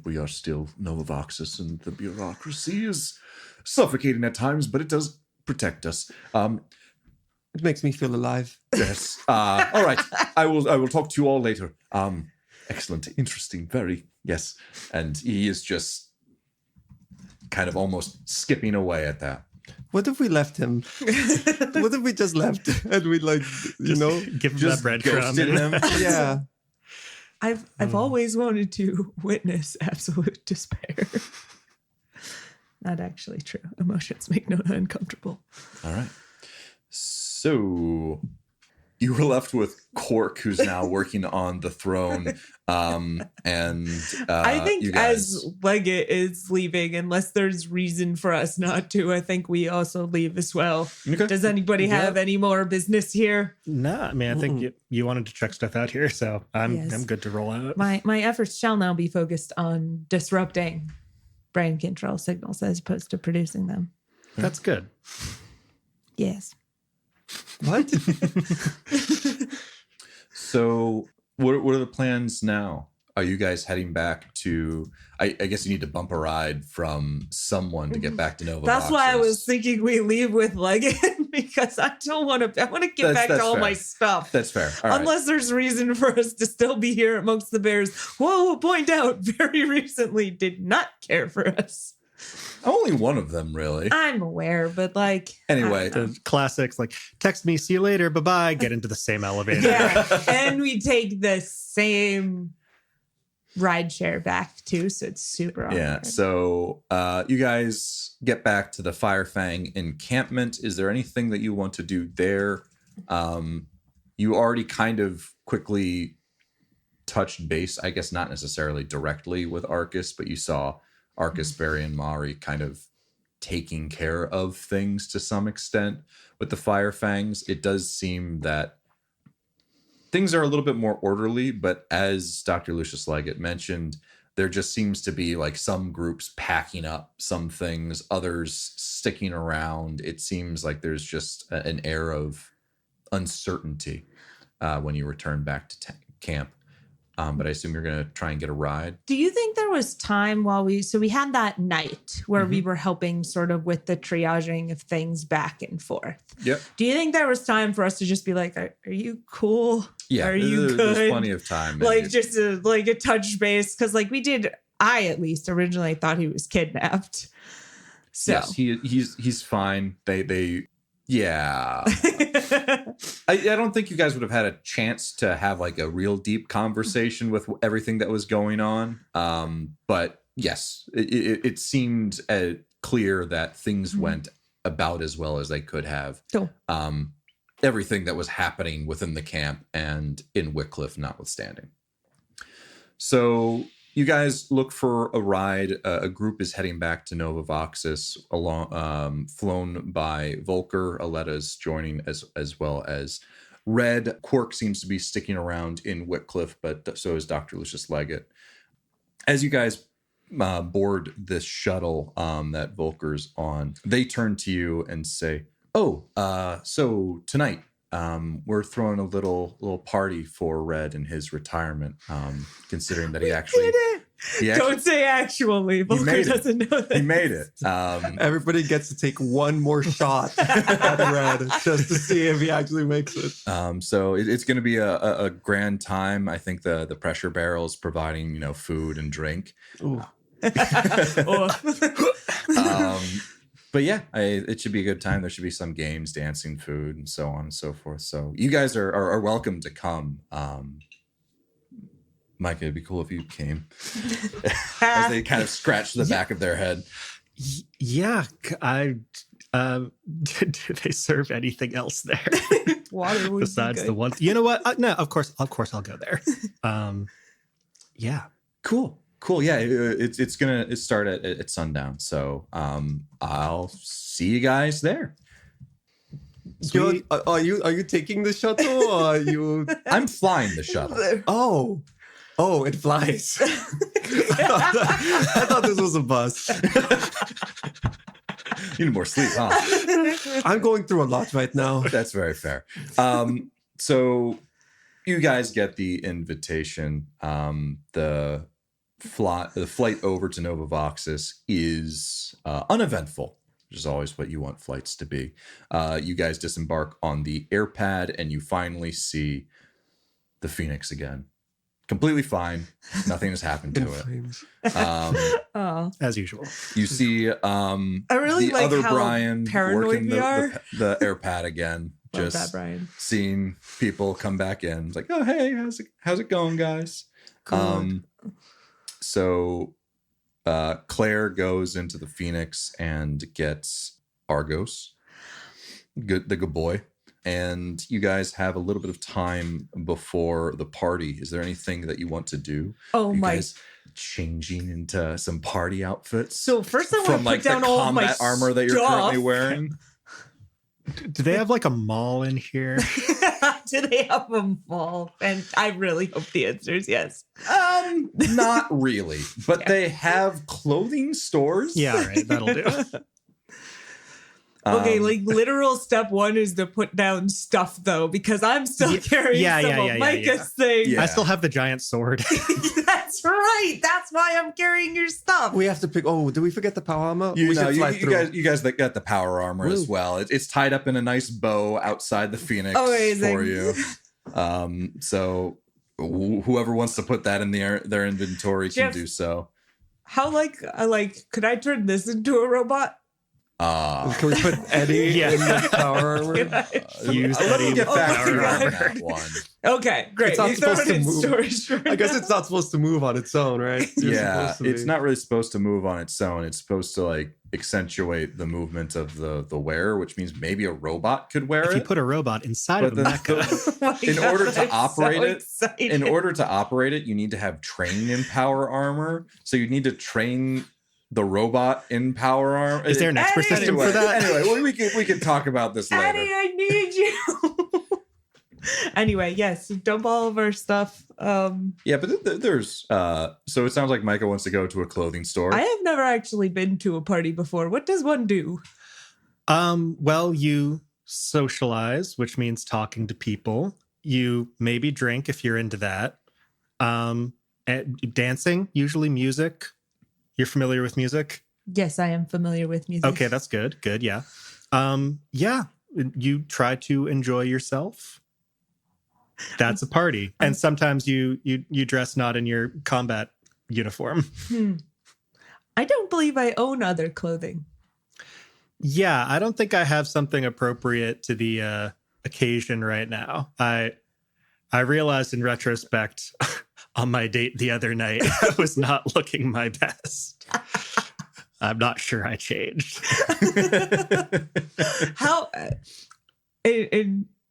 We are still Novavaxis, and the bureaucracy is suffocating at times, but it does protect us. It makes me feel alive. Yes. All right. I will talk to you all later. Excellent. Interesting. Very. Yes. And he is just kind of almost skipping away at that. What if we left him? What if we just left and we Give him Just that breadcrumb. ghosted him. yeah. I've always wanted to witness absolute despair. Not actually true. Emotions make no one uncomfortable. All right. So you were left with Cork, who's now working on the throne. And I think you guys, as Leggett is leaving, unless there's reason for us not to, I think we also leave as well. Okay. Does anybody have any more business here? No, I mean, I think you wanted to check stuff out here, so I'm Yes. good to roll out. My efforts shall now be focused on disrupting brain control signals as opposed to producing them. That's good. Yes. What? So what are the plans now? Are you guys heading back to? I guess you need to bump a ride from someone to get back to Nova. That's why I was thinking we leave with Leggett because I don't want to. I want to get back to all fair. my stuff. That's fair. All right. Unless there's reason for us to still be here amongst the bears. Whoa, point out, very recently did not care for us. Only one of them, really. I'm aware, but Anyway, I don't know. The classics text me, see you later, bye-bye, get into the same elevator. Yeah, and we take the same ride share back too, so it's super awkward. yeah. So you guys get back to the Firefang encampment. Is there anything that you want to do there? You already kind of quickly touched base, I guess not necessarily directly with Arcus, but you saw Arcus, Barry, and Mari kind of taking care of things to some extent with the Firefangs. It does seem that things are a little bit more orderly, but as Dr. Lucius Leggett mentioned, there just seems to be some groups packing up some things, others sticking around. It seems like there's just an air of uncertainty when you return back to camp. But I assume you're going to try and get a ride. Do you think there was time while we had that night where we were helping sort of with the triaging of things back and forth? Yep. Do you think there was time for us to just be like, are you cool? Yeah. Are you good? There's plenty of time. Just a touch base. Cause I at least originally thought he was kidnapped. So yes, he's fine. Yeah. I don't think you guys would have had a chance to have a real deep conversation with everything that was going on. But yes, it seemed clear that things went about as well as they could have. Cool. Everything that was happening within the camp and in Wycliffe notwithstanding. So you guys look for a ride. A group is heading back to Nova Voxis, flown by Volker. Aletta's joining as well as Red. Quark seems to be sticking around in Wycliffe, but so is Dr. Lucius Leggett. As you guys board this shuttle that Volker's on, they turn to you and say, so tonight we're throwing a little party for Red in his retirement, considering that he actually don't say actually. Volker doesn't know that. He made it. Everybody gets to take one more shot at Red just to see if he actually makes it. So it's going to be a grand time. I think the pressure barrel's providing But yeah, it should be a good time. There should be some games, dancing, food, and so on and so forth. So you guys are welcome to come. Mike, it'd be cool if you came. As they kind of scratch the back of their head. Yeah, do they serve anything else there Water would besides be the good. one? You know what? No, of course I'll go there. Yeah. Cool. Yeah, it's gonna start at sundown. So I'll see you guys there. Sweet. Are you taking the shuttle or are you? I'm flying the shuttle. Oh, it flies. I thought this was a bus. You need more sleep, huh? I'm going through a lot right now. That's very fair. So you guys get the invitation. The flight over to Novavoxis is uneventful, which is always what you want flights to be. You guys disembark on the airpad and you finally see the Phoenix again. Completely fine. Nothing has happened to it. As usual. You see I really the like other how Brian paranoid working we are. the airpad again. Love Just that, Brian. seeing people come back in. It's like, oh, hey, how's it going, guys? So Claire goes into the Phoenix and gets Argos, the good boy. And you guys have a little bit of time before the party. Is there anything that you want to do? Oh you my! Guys changing into some party outfits? So first, I want from to like put down the all of my combat armor that you're currently wearing. Do they have like a mall in here? Do they have a mall? And I really hope the answer is yes. Not really, but they have clothing stores. Yeah, all right, that'll do. Okay, like literal step one is to put down stuff though, because I'm still carrying some of Micah's things. Yeah. I still have the giant sword. That's right. That's why I'm carrying your stuff. We have to pick. Oh, did we forget the power armor? You guys that got the power armor as Woo. well. It's tied up in a nice bow outside the Phoenix Amazing. for you. So whoever wants to put that in their inventory can Jeff, do so. How could I turn this into a robot? Can we put Eddie in the power armor? Use Let me Eddie get with back to you power on armor. that one. Okay, great. It's not You throw supposed it to in move. storage for I guess now. it's not supposed to move on its own, right? You're Yeah, supposed to it's be. not really supposed to move on its own. It's supposed to like accentuate the movement of the wearer, which means maybe a robot could wear If it. you put a robot inside But of a then mecha, Oh my in God, order to I'm operate so it- excited. in order to operate it, you need to have training in power armor. So you need to train the robot in power armor. is there an expert Eddie! system for that? Anyway, we can talk about this later. Eddie, I need you. Anyway, yes, dump all of our stuff. Yeah, but there's so it sounds like Micah wants to go to a clothing store. I have never actually been to a party before. What does one do? Well, you socialize, which means talking to people. You maybe drink if you're into that. Dancing, usually music. You're familiar with music? Yes, I am familiar with music. Okay, that's good. Good, yeah. Yeah, you try to enjoy yourself. That's a party. And sometimes you dress not in your combat uniform. I don't believe I own other clothing. Yeah, I don't think I have something appropriate to the occasion right now. I realized in retrospect on my date the other night, I was not looking my best. I'm not sure I changed.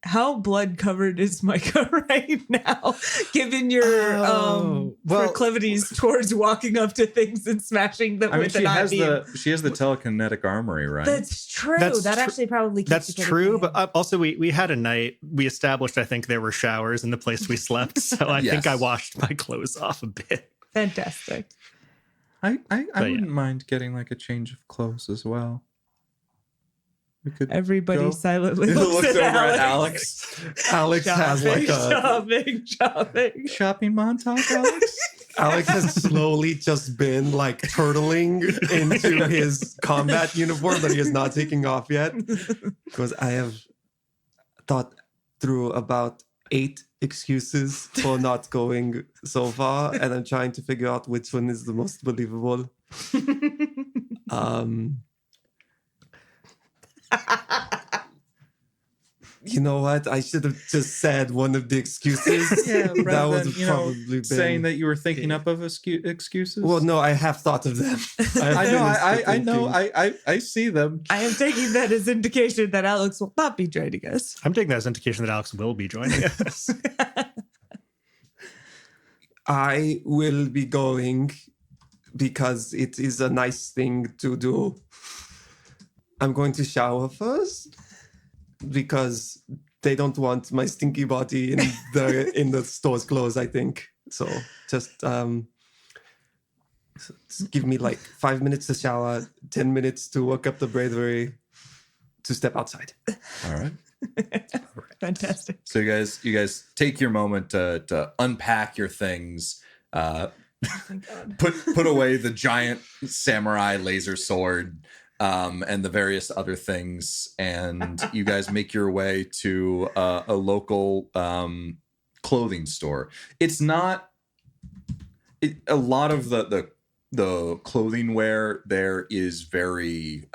How blood covered is Micah right now, given your proclivities towards walking up to things and smashing them I mean, with an IV? she has the telekinetic armory, right? That's true. That's that tr- actually probably keeps That's you pretty true, clean. but also we had a night. We established, I think, there were showers in the place we slept, so I think I Yes. washed my clothes off a bit. Fantastic. I yeah. wouldn't mind getting like a change of clothes as well. We could Everybody go. silently Looks looks over at at Alex. Alex has like a shopping. shopping montage, Alex. Alex has slowly just been like turtling into his combat uniform that he is not taking off yet. Because I have thought through about 8 excuses for not going so far, and I'm trying to figure out which one is the most believable. You know what? I should have just said one of the excuses. Yeah, that rather would than, have probably been saying that you were thinking up of excuses. Well, no, I have thought of them. I know. I see them. I am taking that as indication that Alex will not be joining us. I'm taking that as indication that Alex will be joining us. I will be going because it is a nice thing to do. I'm going to shower first because they don't want my stinky body in the store's clothes, I think. So just give me like 5 minutes to shower, 10 minutes to work up the bravery to step outside. All right. Fantastic. So you guys take your moment to unpack your things. Oh my God. Put away the giant samurai laser sword. And the various other things, and you guys make your way to a local clothing store. It's not a lot of the clothing wear there is very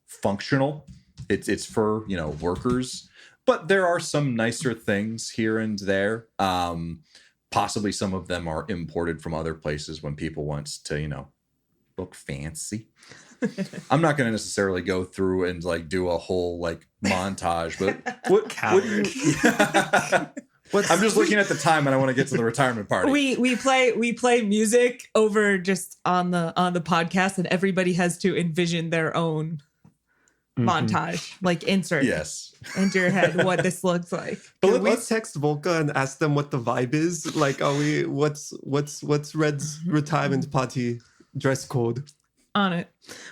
functional. It's for workers, but there are some nicer things here and there. Possibly some of them are imported from other places when people want to look fancy. I'm not going to necessarily go through and like do a whole like montage, but what do you? I'm just looking at the time, and I want to get to the retirement party. We play music over just on the podcast, and everybody has to envision their own montage, like insert into your head what this looks like. Can we text Volca and ask them what the vibe is? Like, what's Red's retirement party dress code? On it.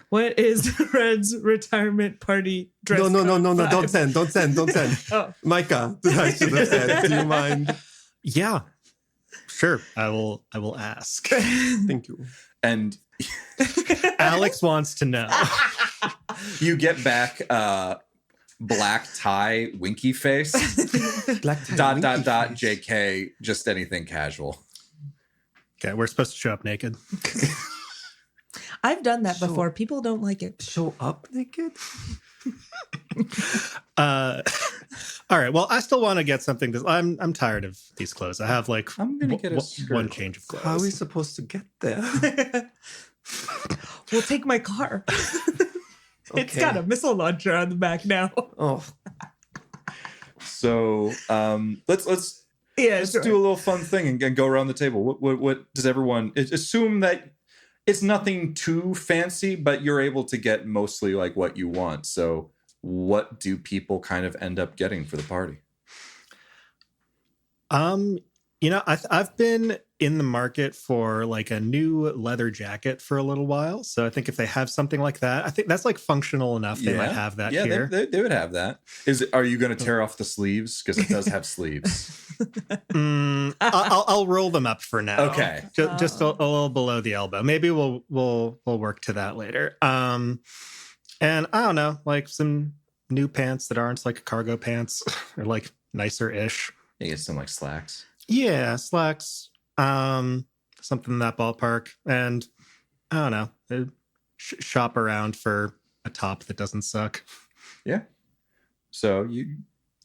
What is Red's retirement party dress code? No. Don't send. Oh. Micah, I should have said. Do you mind? Yeah, sure. I will ask. Thank you. And Alex wants to know. you get back black tie, winky face, Black tie, winky face. JK, just anything casual. Okay, we're supposed to show up naked. I've done that before. People don't like it. Show up naked? All right. Well, I still want to get something. I'm tired of these clothes. I have like I'm gonna get a one change of clothes. How are we supposed to get there? We'll take my car. It's Okay. got a missile launcher on the back now. Oh, So let's Yeah, do a little fun thing and go around the table. What does everyone assume that it's nothing too fancy, but you're able to get mostly like what you want. So what do people kind of end up getting for the party? I've been in the market for like a new leather jacket for a little while. So I think if they have something like that, I think that's like functional enough. They might have that here. They would have that. Are you going to tear off the sleeves? Because it does have sleeves. I'll roll them up for now. Okay. Just a little below the elbow. Maybe we'll work to that later. And I don't know, like some new pants that aren't like cargo pants or like nicer-ish. You get some like slacks. Yeah, slacks. Something in that ballpark. And I don't know, shop around for a top that doesn't suck. Yeah. So you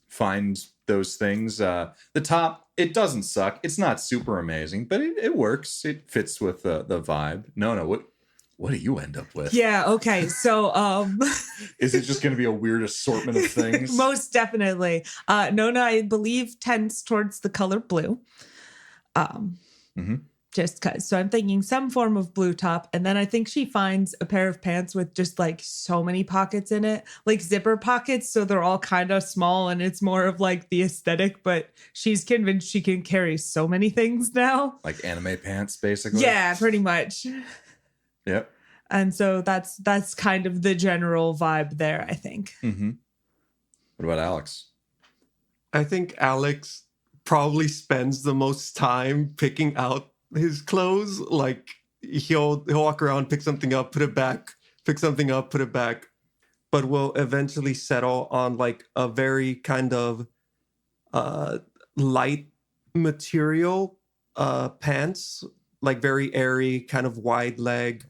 find those things. The top, it doesn't suck. It's not super amazing, but it works. It fits with the vibe. No. What do you end up with? Yeah, okay. So Is it just going to be a weird assortment of things? most definitely. Nona, I believe, tends towards the color blue. Just because. So I'm thinking some form of blue top. And then I think she finds a pair of pants with just like so many pockets in it, like zipper pockets. So they're all kind of small and it's more of like the aesthetic, but she's convinced she can carry so many things now. Like anime pants, basically? Yeah, pretty much. Yep. And so that's kind of the general vibe there, I think. Mm-hmm. What about Alex? I think Alex probably spends the most time picking out his clothes. Like he'll walk around, pick something up, put it back, pick something up, put it back. But will eventually settle on like a very kind of light material pants, like very airy, kind of wide leg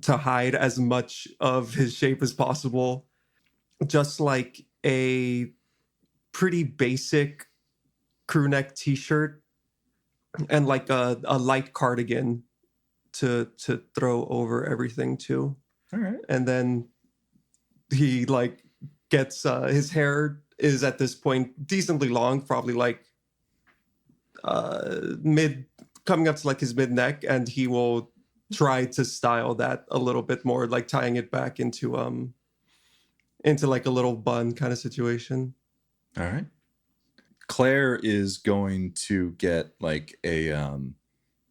to hide as much of his shape as possible. just like a pretty basic crew neck t-shirt and like a light cardigan to throw over everything too. All right. And then he like gets his hair is at this point decently long, probably like coming up to like his mid neck, and he will try to style that a little bit more, like tying it back into like a little bun kind of situation. All right. Claire is going to get like a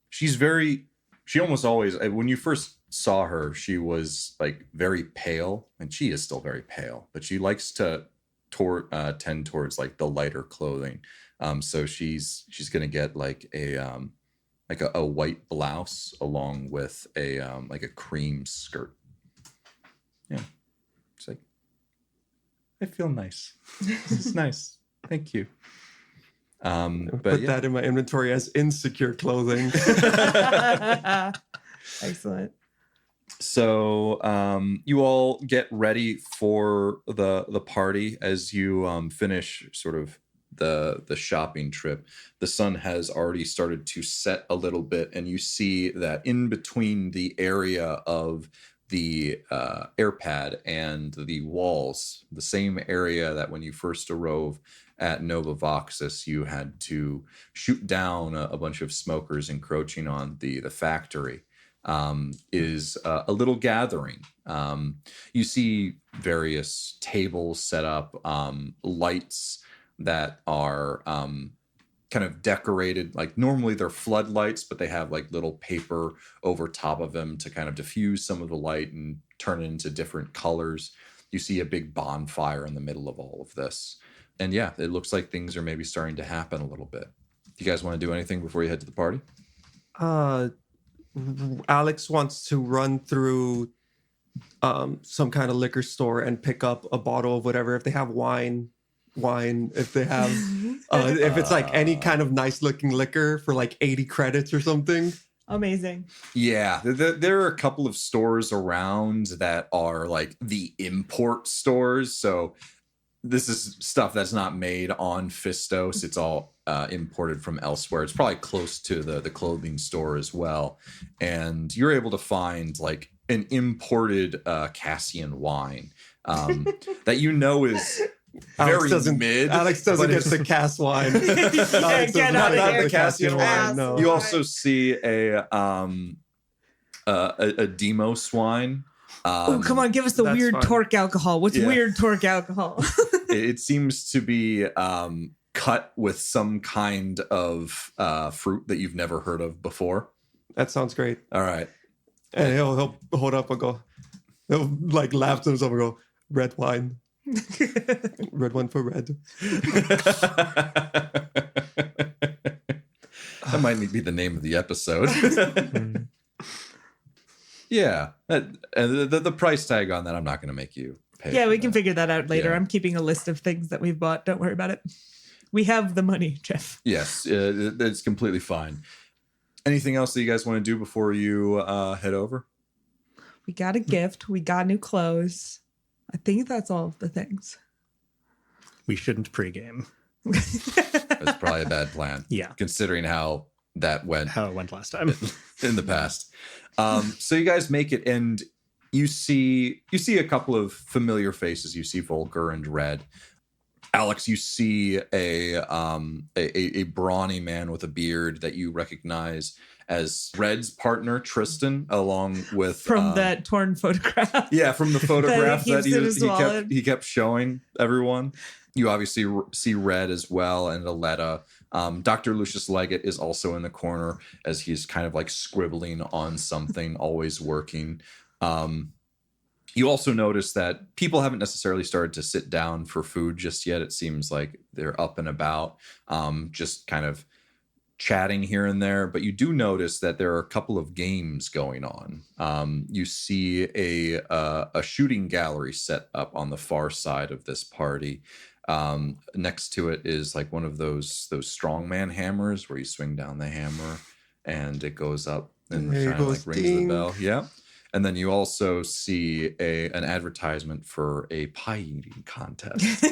she almost always, when you first saw her, she was like very pale, and she is still very pale, but she likes to tend towards like the lighter clothing. So she's going to get like a white blouse along with a like a cream skirt. Yeah. It's like, I feel nice. This is nice. Thank you. But Put that in my inventory as insecure clothing. Excellent. So you all get ready for the party as you finish sort of the shopping trip. The sun has already started to set a little bit, and you see that in between the area of the air pad and the walls, the same area that when you first arose at Nova Voxus, you had to shoot down a bunch of smokers encroaching on the factory, is a little gathering. You see various tables set up, lights that are kind of decorated. Like normally they're floodlights, but they have like little paper over top of them to kind of diffuse some of the light and turn it into different colors. You see a big bonfire in the middle of all of this. And yeah, it looks like things are maybe starting to happen a little bit. Do you guys want to do anything before you head to the party? Alex wants to run through some kind of liquor store and pick up a bottle of whatever. If they have wine, if they have if it's like any kind of nice looking liquor for like 80 credits or something. Amazing. Yeah, there are a couple of stores around that are like the import stores. So this is stuff that's not made on Fistos. It's all imported from elsewhere. It's probably close to the clothing store as well. And you're able to find like an imported Cassian wine that you know is very mid. Alex doesn't get the Cass wine. Alex get out of not here. the Cassian wine. No. You also see a Demos wine. Oh, come on, give us the that's weird fine. torque alcohol. What's weird torque alcohol? It seems to be cut with some kind of fruit that you've never heard of before. That sounds great. All right. And he'll hold up and go, he'll like laugh to himself and go, red wine. Red one for red. That might be the name of the episode. Yeah. And the price tag on that, I'm not going to make you pay. Yeah, for we can that. figure that out later. Yeah. I'm keeping a list of things that we've bought. Don't worry about it. We have the money, Jeff. Yes, it's completely fine. Anything else that you guys want to do before you head over? We got a gift. We got new clothes. I think that's all of the things. We shouldn't pregame. That's probably a bad plan. Yeah. Considering how that went. How it went last time. In the past. So you guys make it, and you see a couple of familiar faces. You see Volker and Red. Alex, you see a brawny man with a beard that you recognize as Red's partner, Tristan, along with From that torn photograph. yeah, from the photograph That he that keeps in his wallet. he kept showing everyone. You obviously see Red as well, and Aletta. Dr. Lucius Leggett is also in the corner as he's kind of like scribbling on something, always working. You also notice that people haven't necessarily started to sit down for food just yet. It seems like they're up and about, just kind of chatting here and there. But you do notice that there are a couple of games going on. You see a shooting gallery set up on the far side of this party. Next to it is like one of those strongman hammers where you swing down the hammer and it goes up and There kind of goes like rings ding. the bell. Yeah. And then you also see an advertisement for a pie eating contest.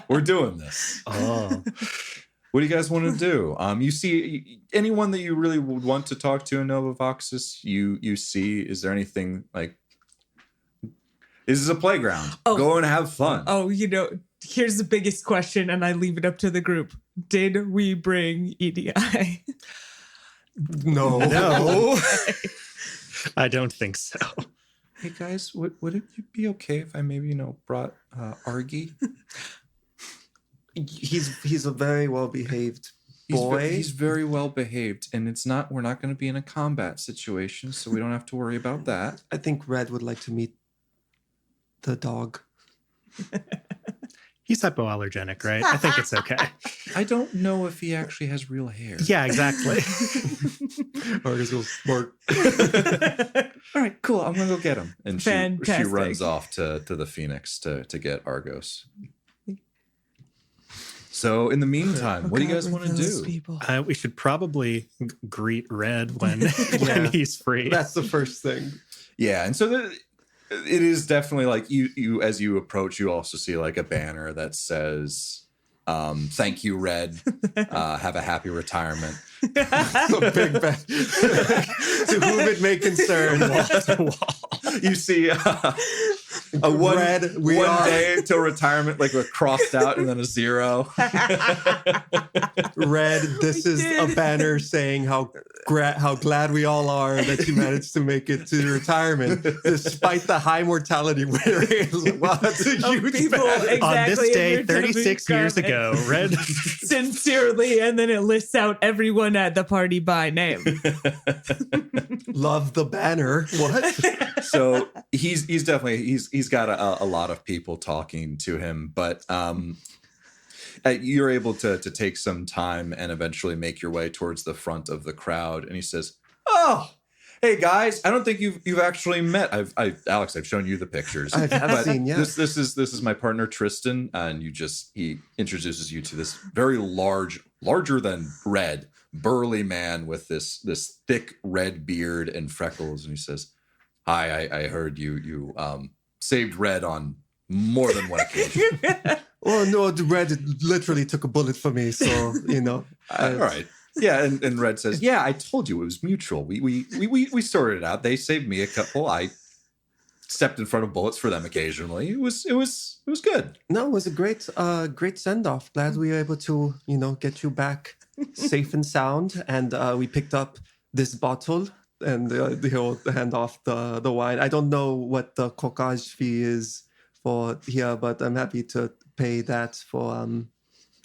We're doing this. Oh. What do you guys want to do? You see anyone that you really would want to talk to in Nova Voxus? You see? Is there anything like? This is a playground. Go and have fun. Oh, here's the biggest question, and I leave it up to the group. Did we bring EDI? No. I don't think so. Hey guys, would it be okay if I maybe brought Argy? He's a very well behaved boy. He's very well behaved, and we're not going to be in a combat situation, so we don't have to worry about that. I think Red would like to meet the dog. He's hypoallergenic, right? I think it's okay. I don't know if he actually has real hair. Yeah, exactly. Argus goes, Mark. All right, cool. I'm gonna go get him. And she Fantastic. runs off to the Phoenix to get Argos. So in the meantime, what do you guys want to do? We should probably greet Red when he's free. That's the first thing. Yeah, and so it is definitely like you as you approach, you also see like a banner that says, "Thank you, Red. Have a happy retirement." A big banner. To whom it may concern. Wall to wall. You see a one day till retirement, like crossed out and then a 0. Red, this is a banner saying how glad we all are that you managed to make it to retirement, despite the high mortality rate. Wow, that's a huge people, banner. exactly, On this day, in your 36 years ago, Red. Sincerely, and then it lists out everyone at the party by name. Love the banner. What? So he's definitely he's got a lot of people talking to him, but you're able to take some time and eventually make your way towards the front of the crowd. And he says, "Oh, hey guys, I don't think you've actually met. Alex, I've shown you the pictures. I've seen, yeah. This is my partner Tristan, and he introduces you to this very larger than Red, burly man with this thick red beard and freckles. And he says, "Hi, I heard you saved Red on more than one occasion." Oh no, the Red literally took a bullet for me, so All right. Yeah, and Red says, "Yeah, I told you it was mutual. We sorted it out. They saved me a couple. I stepped in front of bullets for them occasionally. It was good." No, it was a great send off. Glad we were able to get you back safe and sound, and we picked up this bottle, and he'll hand off the wine. I don't know what the coquage fee is for here, but I'm happy to pay that for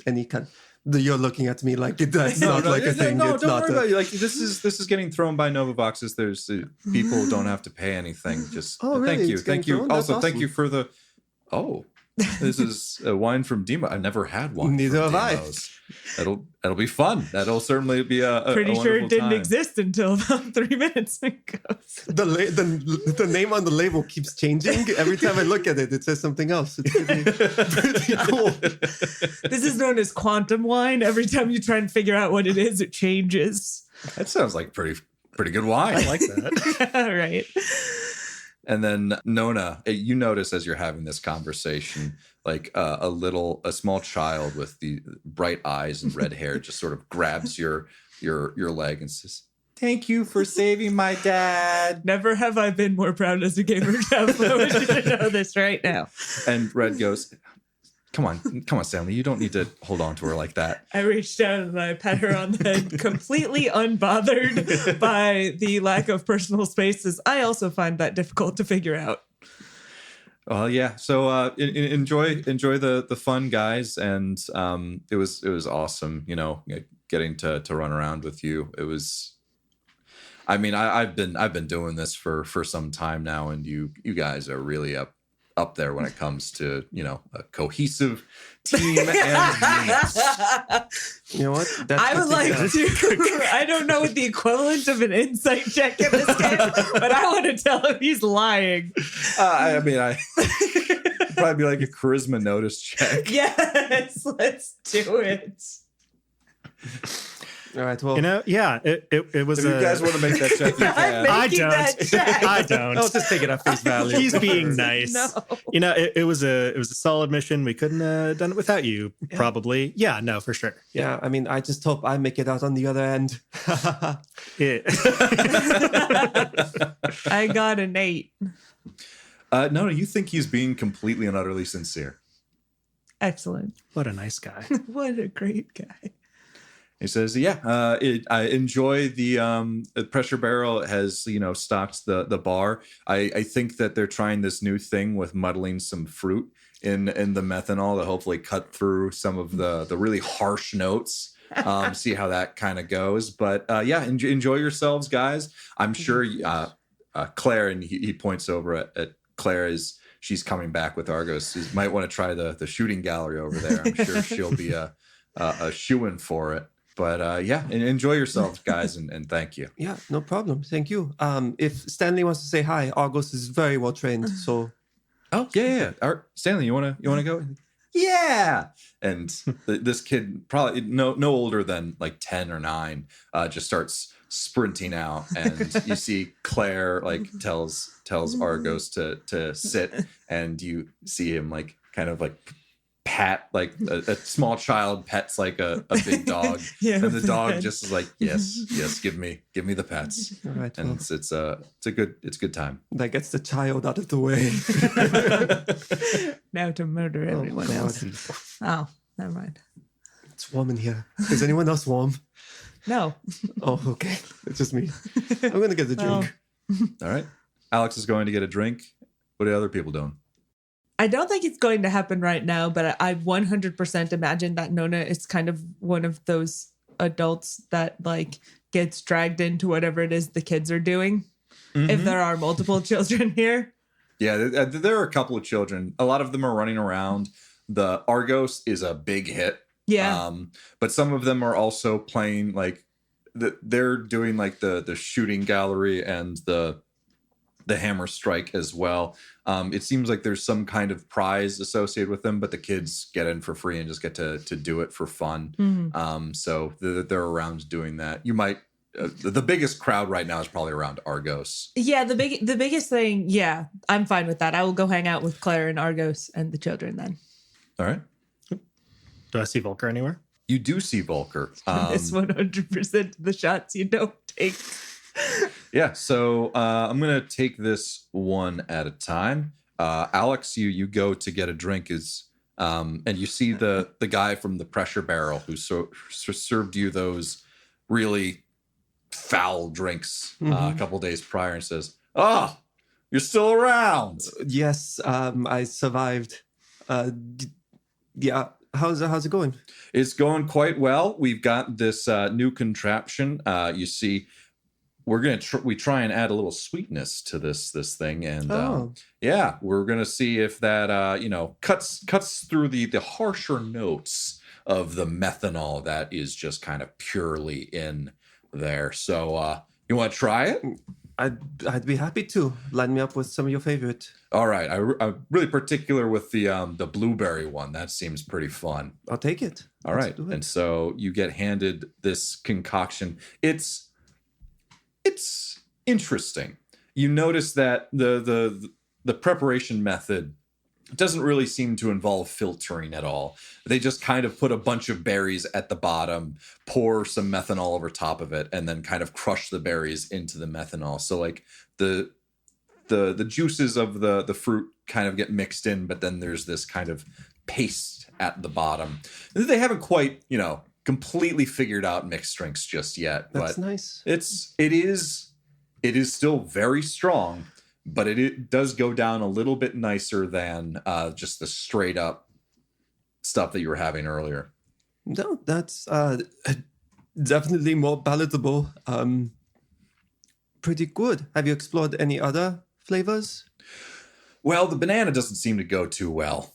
any kind. You're looking at me like that's not like a thing. No, it's don't not worry about it. Like this is getting thrown by Nova Voxes. There's people don't have to pay anything. Just really? Thank you. Thrown? Also, That's thank awesome. you for the. Oh, this is a wine from Demo. I've never had one. Neither from have I. Demos. That'll be fun. That'll certainly be a Pretty sure it wonderful didn't time. exist until about 3 minutes ago. The name on the label keeps changing. Every time I look at it, it says something else. It's pretty cool. This is known as quantum wine. Every time you try and figure out what it is, it changes. That sounds like pretty good wine. I like that. Right. And then Nona, you notice as you're having this conversation, like a small child with the bright eyes and red hair just sort of grabs your leg and says, "Thank you for saving my dad." Never have I been more proud as a gamer. Jeff. I want you to know this right now. And Red goes, Come on, Stanley. You don't need to hold on to her like that. I reached down and I pat her on the head, completely unbothered by the lack of personal spaces. I also find that difficult to figure out. Well, yeah. So enjoy the fun, guys, and it was awesome. Getting to run around with you. It was. I mean, I've been doing this for some time now, and you guys are really up there when it comes to a cohesive team and units. You know what? I would like to. I don't know what the equivalent of an insight check in this game, but I want to tell him he's lying. I mean, probably be like a charisma notice check. Yes, let's do it. All right. Well, it was. If you guys want to make that check, you can. I Making that check. don't. I don't. I'll just take it at face value. He's being nice. No. It was a solid mission. We couldn't have done it without you, probably. Yeah, no, for sure. Yeah, I mean, I just hope I make it out on the other end. Yeah. I got an 8. No, you think he's being completely and utterly sincere. Excellent. What a nice guy. What a great guy. He says, I enjoy the pressure barrel has, stocked the bar. I think that they're trying this new thing with muddling some fruit in the methanol to hopefully cut through some of the really harsh notes. See how that kind of goes. But enjoy yourselves, guys. I'm sure Claire, and he points over at Claire as she's coming back with Argos. You might want to try the shooting gallery over there. I'm sure she'll be a shoo-in for it. But and enjoy yourselves, guys, and thank you. Yeah, no problem. Thank you. If Stanley wants to say hi, Argos is very well trained. So, Yeah. Stanley, you wanna go? Yeah. And this kid, probably no older than like 10 or 9, just starts sprinting out, and you see Claire like tells Argos to sit, and you see him like kind of like pat like a small child pets like a big dog. Yeah, and the dog just is like, yes, give me the pets. all right. And Well, it's a good time. that gets the child out of the way. Now to murder everyone God. else. Oh, never mind. It's warm in here. Is anyone else warm? No. Oh, okay. It's just me. I'm going to get the drink. All right. Alex is going to get a drink. What are the other people doing? I don't think it's going to happen right now, but I 100% imagine that Nona is kind of one of those adults that like gets dragged into whatever it is the kids are doing. If there are multiple children here. Yeah, there are a couple of children. A lot of them are running around. The Argos is a big hit. Yeah. But some of them are also playing like they're doing like the shooting gallery and the hammer strike as well. It seems like there's some kind of prize associated with them, but the kids get in for free and just get to do it for fun. So they're around doing that. You might the biggest crowd right now is probably around Argos. Yeah, the biggest thing, yeah, I'm fine with that. I will go hang out with Claire and Argos and the children then. All right. Do I see Volker anywhere? You do see Volker. It's 100% the shots you don't take. Yeah, so I'm gonna take this one at a time. Alex, you go to get a drink, and you see the guy from the pressure barrel who served you those really foul drinks a couple days prior, and says, "Oh, you're still around." Yes, I survived. Yeah, how's it going? It's going quite well. We've got this new contraption. You see, we're gonna we try and add a little sweetness to this thing, and we're gonna see if that cuts through the harsher notes of the methanol that is just kind of purely in there. So you want to try it? I'd be happy to. Line me up with some of your favorite. All right. I'm really particular with the blueberry one. That seems pretty fun. I'll take it. All right. And so you get handed this concoction. It's interesting. You notice that the preparation method doesn't really seem to involve filtering at all. They just kind of put a bunch of berries at the bottom, pour some methanol over top of it, and then kind of crush the berries into the methanol. So like the juices of the fruit kind of get mixed in, but then there's this kind of paste at the bottom. They haven't quite, completely figured out mixed drinks just yet. That's but nice. It is still very strong, but it does go down a little bit nicer than just the straight up stuff that you were having earlier. No, that's definitely more palatable. Pretty good. Have you explored any other flavors? Well, the banana doesn't seem to go too well.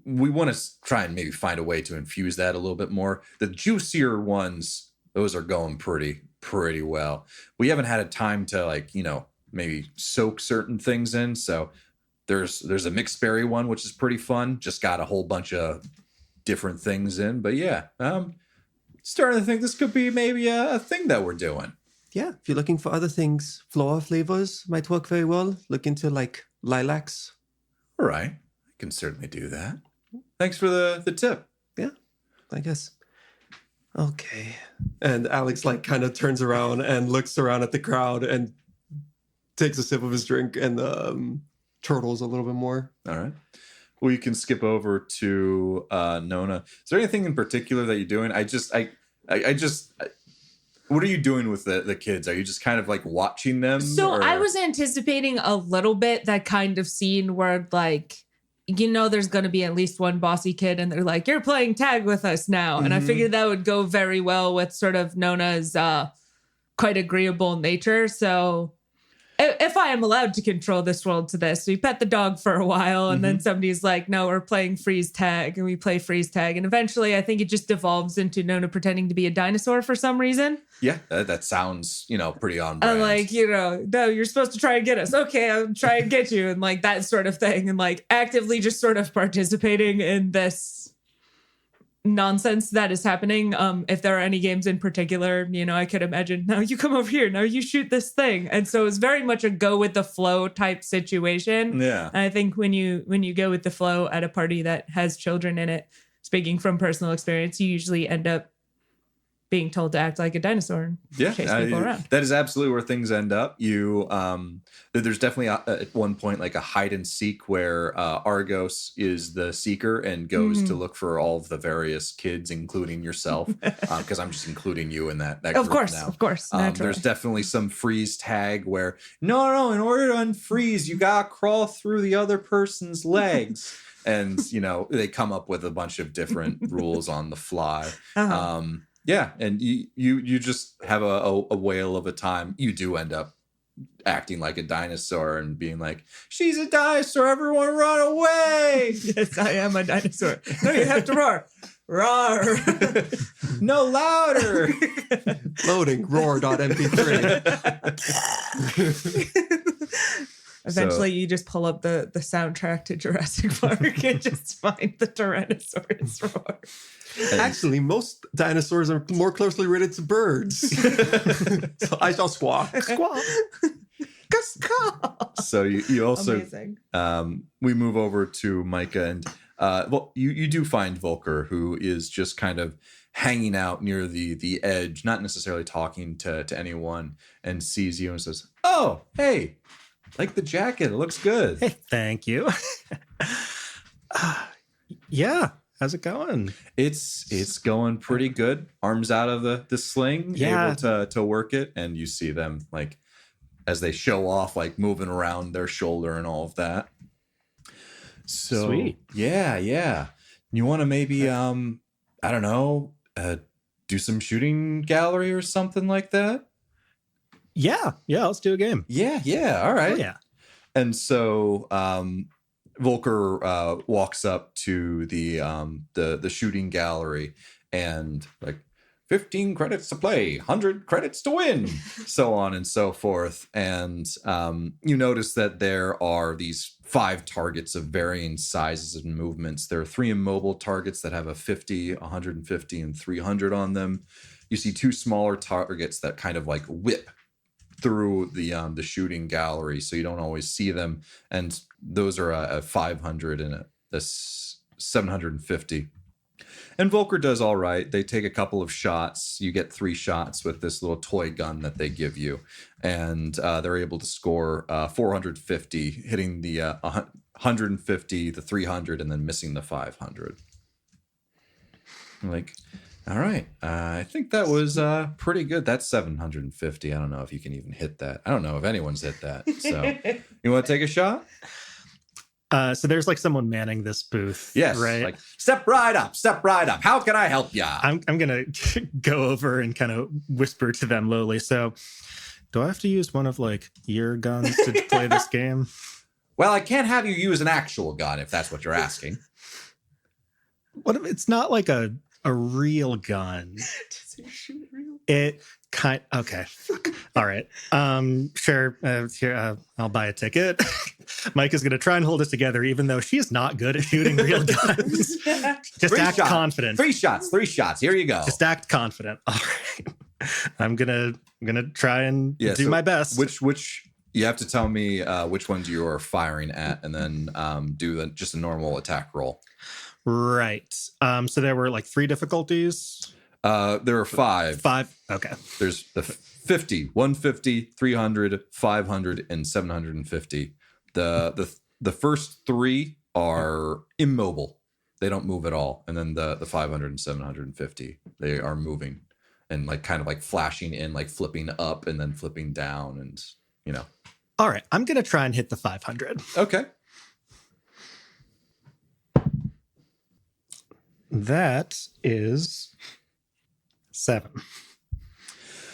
We want to try and maybe find a way to infuse that a little bit more. The juicier ones, those are going pretty well. We haven't had a time to maybe soak certain things in. So there's a mixed berry one, which is pretty fun. Just got a whole bunch of different things in, but yeah, starting to think this could be maybe a thing that we're doing. Yeah, if you're looking for other things, floral flavors might work very well. Look into like lilacs. All right. I can certainly do that. Thanks for the tip. Yeah, I guess. Okay. And Alex like kind of turns around and looks around at the crowd and takes a sip of his drink and turtles a little bit more. All right. Well, you can skip over to Nona. Is there anything in particular that you're doing? What are you doing with the kids? Are you just kind of like watching them? So or? I was anticipating a little bit that kind of scene where like, there's going to be at least one bossy kid and they're like, you're playing tag with us now. And I figured that would go very well with sort of Nona's quite agreeable nature. So if I am allowed to control this world to this, we pet the dog for a while and then somebody's like, no, we're playing freeze tag, and we play freeze tag. And eventually I think it just devolves into Nona pretending to be a dinosaur for some reason. Yeah, that sounds, pretty on brand. And like, no, you're supposed to try and get us. Okay, I'll try and get you. And like that sort of thing. And like actively just sort of participating in this nonsense that is happening. If there are any games in particular, I could imagine, now you come over here, now you shoot this thing. And so it's very much a go with the flow type situation. Yeah. And I think when you go with the flow at a party that has children in it, speaking from personal experience, you usually end up being told to act like a dinosaur and chase people around. That is absolutely where things end up. There's definitely at one point like a hide and seek where Argos is the seeker and goes to look for all of the various kids, including yourself, because I'm just including you in that group Of course, now. of course. There's definitely some freeze tag where no, in order to unfreeze, you gotta crawl through the other person's legs. And they come up with a bunch of different rules on the fly. Yeah, and you just have a whale of a time. You do end up acting like a dinosaur and being like, she's a dinosaur, everyone run away. Yes, I am a dinosaur. No, you have to roar. Roar. No louder. Loading roar.mp3. Eventually, you just pull up the soundtrack to Jurassic Park and just find the Tyrannosaurus roar. Actually, most dinosaurs are more closely related to birds. So I shall squawk. Squawk. So you also Amazing. We move over to Micah and you do find Volker, who is just kind of hanging out near the edge, not necessarily talking to anyone, and sees you and says, "Oh, hey, like the jacket, it looks good." Hey, thank you. Yeah. How's it going? It's going pretty good. Arms out of the sling, able to work it, and you see them like as they show off, like moving around their shoulder and all of that. So Sweet. Yeah. You want to maybe I don't know, do some shooting gallery or something like that? Yeah, let's do a game. Yeah. All right. Oh, yeah. And so Volker walks up to the shooting gallery and like 15 credits to play, 100 credits to win, so on and so forth. And you notice that there are these 5 targets of varying sizes and movements. There are 3 immobile targets that have a 50, 150, and 300 on them. You see 2 smaller targets that kind of like whip through the shooting gallery, so you don't always see them, and those are a 500 and a 750. And Volker does all right. They take a couple of shots. You get 3 shots with this little toy gun that they give you, and they're able to score 450, hitting the 150, the 300, and then missing the 500. Like, all right. I think that was pretty good. That's 750. I don't know if you can even hit that. I don't know if anyone's hit that. So you want to take a shot? So there's like someone manning this booth. Yes. Right. Like, step right up. How can I help ya? I'm going to go over and kind of whisper to them lowly. So do I have to use one of like your guns to play this game? Well, I can't have you use an actual gun if that's what you're asking. What if it's not like a real gun? Does it shoot real? It kind okay. Fuck. All right. Sure. Here, I'll buy a ticket. Mike is going to try and hold us together, even though she's not good at shooting real guns. Just act confident. 3 shots. 3 shots. Here you go. Just act confident. All right. I'm gonna try and do so my best. Which you have to tell me which ones you are firing at, and then do just a normal attack roll. Right. So there were like 3 difficulties. There are 5. 5. Okay. There's the 50, 150, 300, 500, and 750. The first 3 are immobile. They don't move at all. And then the 500 and 750, they are moving and like kind of like flashing in, like flipping up and then flipping down, and you know. All right. I'm gonna try and hit the 500. Okay. That is 7.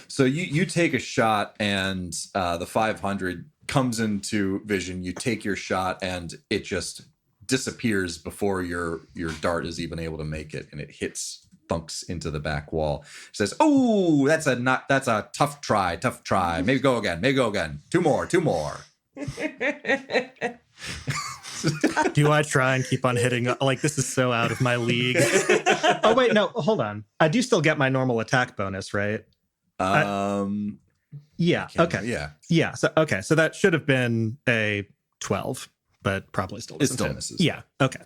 So you take a shot, and the 500 comes into vision. You take your shot, and it just disappears before your dart is even able to make it, and it thunks into the back wall. It says, "Oh, that's a tough try. Maybe go again. 2 more." Do I try and keep on hitting? Like, this is so out of my league. Oh, wait, no, hold on. I do still get my normal attack bonus, right? Yeah. Okay. Yeah. So that should have been a 12, but probably still It doesn't still hit. misses. Yeah. Okay.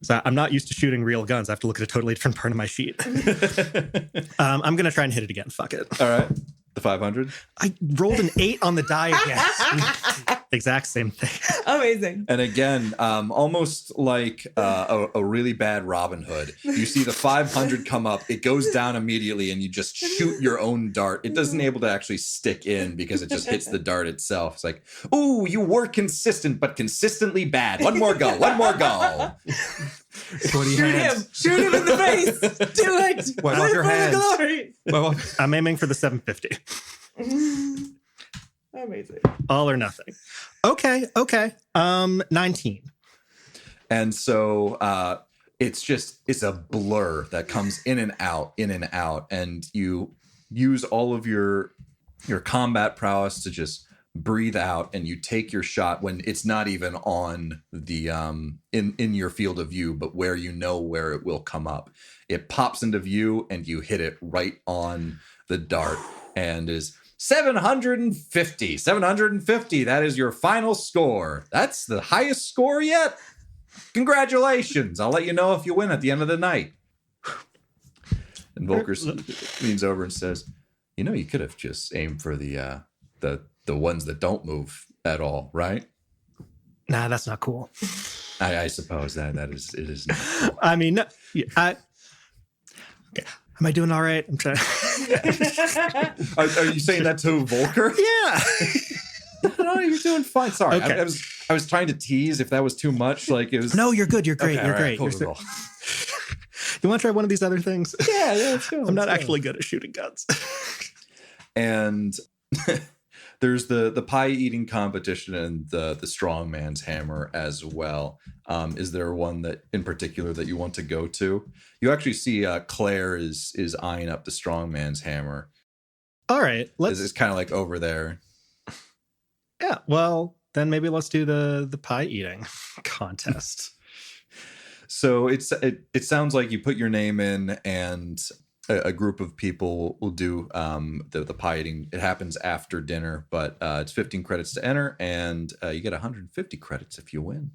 So I'm not used to shooting real guns. I have to look at a totally different part of my sheet. I'm going to try and hit it again. Fuck it. All right. The 500. I rolled an 8 on the die again. Exact same thing. Amazing. And again, almost like a really bad Robin Hood. You see the 500 come up, it goes down immediately, and you just shoot your own dart. It doesn't able to actually stick in because it just hits the dart itself. It's like, ooh, you were consistent, but consistently bad. One more go. Shoot him in the face. Do it. What about your hands? Glory. I'm aiming for the 750. Amazing. All or nothing. Okay. 19. And so it's a blur that comes in and out, and you use all of your combat prowess to just breathe out, and you take your shot when it's not even on the in your field of view, but where it will come up. It pops into view, and you hit it right on the dart, and is 750. 750. That is your final score. That's the highest score yet. Congratulations. I'll let you know if you win at the end of the night. And Volker leans over and says, you could have just aimed for the ones that don't move at all, right? Nah, that's not cool. I suppose it is not cool. I mean, no, okay. Am I doing all right? I'm trying. Are you saying that to Volker? Yeah. No, you're doing fine. Sorry. Okay. I was trying to tease if that was too much. Like it was. No, you're good. You're great. Okay, You're all right, great. cool. You want to try one of these other things? Yeah, let's go. I'm not actually good at shooting guns. And there's the pie eating competition and the strongman's hammer as well. Is there one that in particular that you want to go to? You actually see Claire is eyeing up the strongman's hammer. All right, It's kind of like over there. Yeah, well, then maybe let's do the pie eating contest. So it sounds like you put your name in, and a group of people will do the pie eating. It happens after dinner, but it's 15 credits to enter, and you get 150 credits if you win.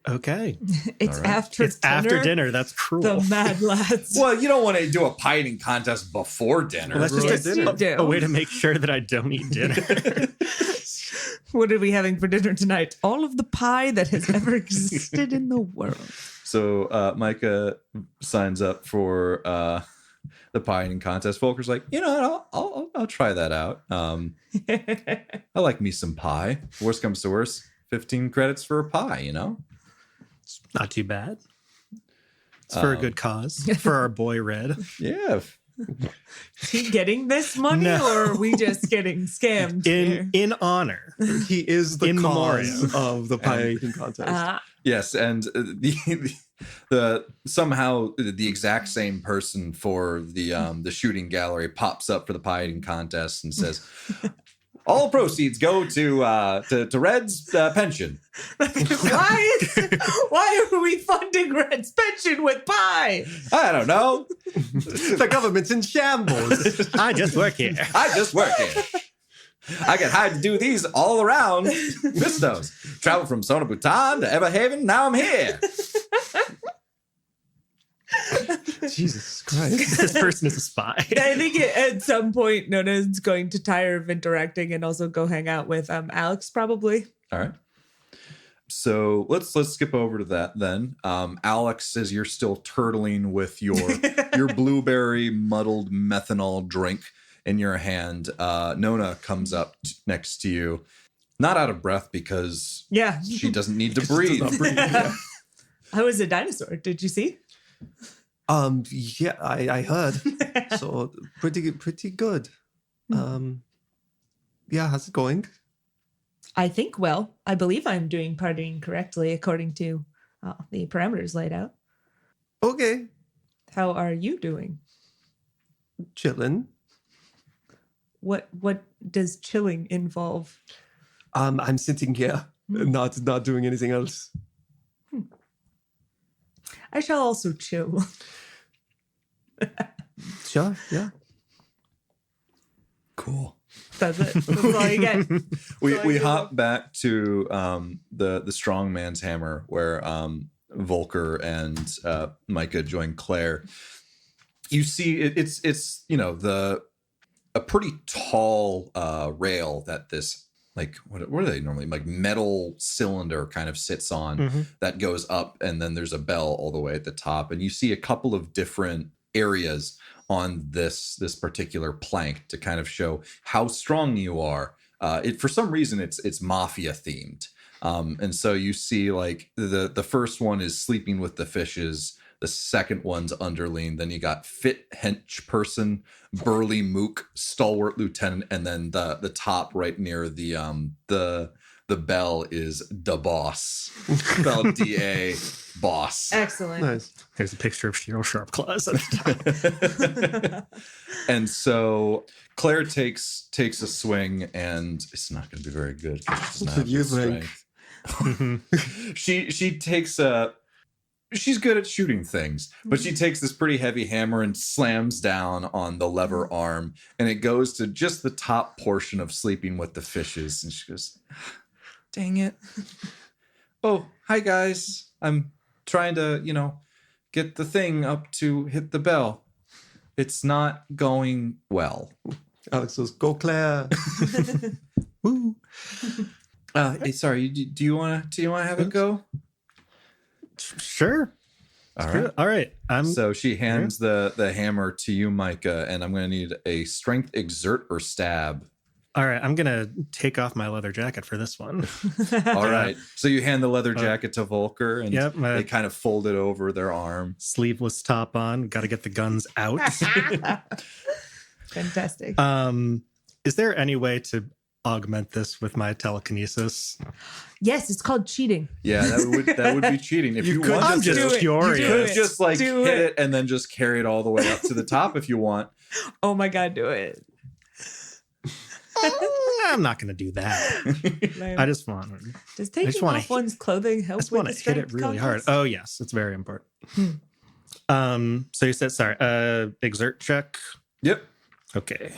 Okay. It's All right. after dinner. That's cruel. The mad lads. Well, you don't want to do a pie eating contest before dinner. Well, that's just Yes, you do. a way to make sure that I don't eat dinner. What are we having for dinner tonight? All of the pie that has ever existed in the world. So Micah signs up for the pie eating contest. Volker's like, I'll try that out. I like me some pie. Worst comes to worst, 15 credits for a pie. Not too bad. It's for a good cause. For our boy Red. Yeah. Is he getting this money, No. or are we just getting scammed here? In honor. He is the In cause memoriam. of the pie eating contest. Yes, and the somehow the exact same person for the shooting gallery pops up for the pie eating contest and says, "All proceeds go to Red's pension." Why are we funding Red's pension with pie? I don't know. The government's in shambles. I just work here. I just work here. I get hired to do these all around Vistos. Travel from Sona Bhutan to Everhaven. Now I'm here. Jesus Christ. This person is a spy. I think at some point Nona's going to tire of interacting and also go hang out with Alex probably. All right. So let's skip over to that then. Alex, as you're still turtling with your blueberry muddled methanol drink in your hand, Nona comes up next to you, not out of breath because she doesn't need to breathe. I was a dinosaur. Did you see? Yeah, I heard. So pretty good. Yeah, how's it going? I think well. I believe I'm doing partying correctly according to the parameters laid out. Okay, How are you doing? chilling. What does chilling involve? I'm sitting here, not doing anything else. I shall also chill. Sure, yeah. Cool. That's it. That's all you get. We hop back to the strongman's hammer where Volker and Micah join Claire. You see it's a pretty tall rail that this like what are they normally like metal cylinder kind of sits on that goes up, and then there's a bell all the way at the top, and you see a couple of different areas on this particular plank to kind of show how strong you are. For some reason it's mafia themed, and so you see like the first one is sleeping with the fishes. The second one's underling. Then you got fit hench person, burly mook, stalwart lieutenant, and then the top right near the bell is da boss, spelled D-A, boss. Excellent. Nice. There's a picture of Cheryl Sharpclaws at the top. And so Claire takes a swing, and it's not going to be very good. 'Cause she doesn't have You the strength. She takes a. She's good at shooting things, but she takes this pretty heavy hammer and slams down on the lever arm, and it goes to just the top portion of sleeping with the fishes. And she goes, "Dang it. Oh, hi guys. I'm trying to, get the thing up to hit the bell. It's not going well." Alex goes, "Go Claire." Woo. Hey, sorry, do you want to have it go? Sure. All right. So she hands the hammer to you, Micah, and I'm going to need a strength exert or stab. All right. I'm going to take off my leather jacket for this one. All right. So you hand the leather jacket to Volker, and they kind of fold it over their arm. Sleeveless top on. Got to get the guns out. Fantastic. Is there any way to augment this with my telekinesis? Yes, it's called cheating. Yeah, that would be cheating. If you want, I'm just curious. You could just like hit it and then just carry it all the way up to the top if you want. Oh my God, do it. I'm not going to do that. I just want. Does taking off one's clothing help? I just want to hit it really hard. Oh yes, it's very important. So you said exert check. Yep. Okay.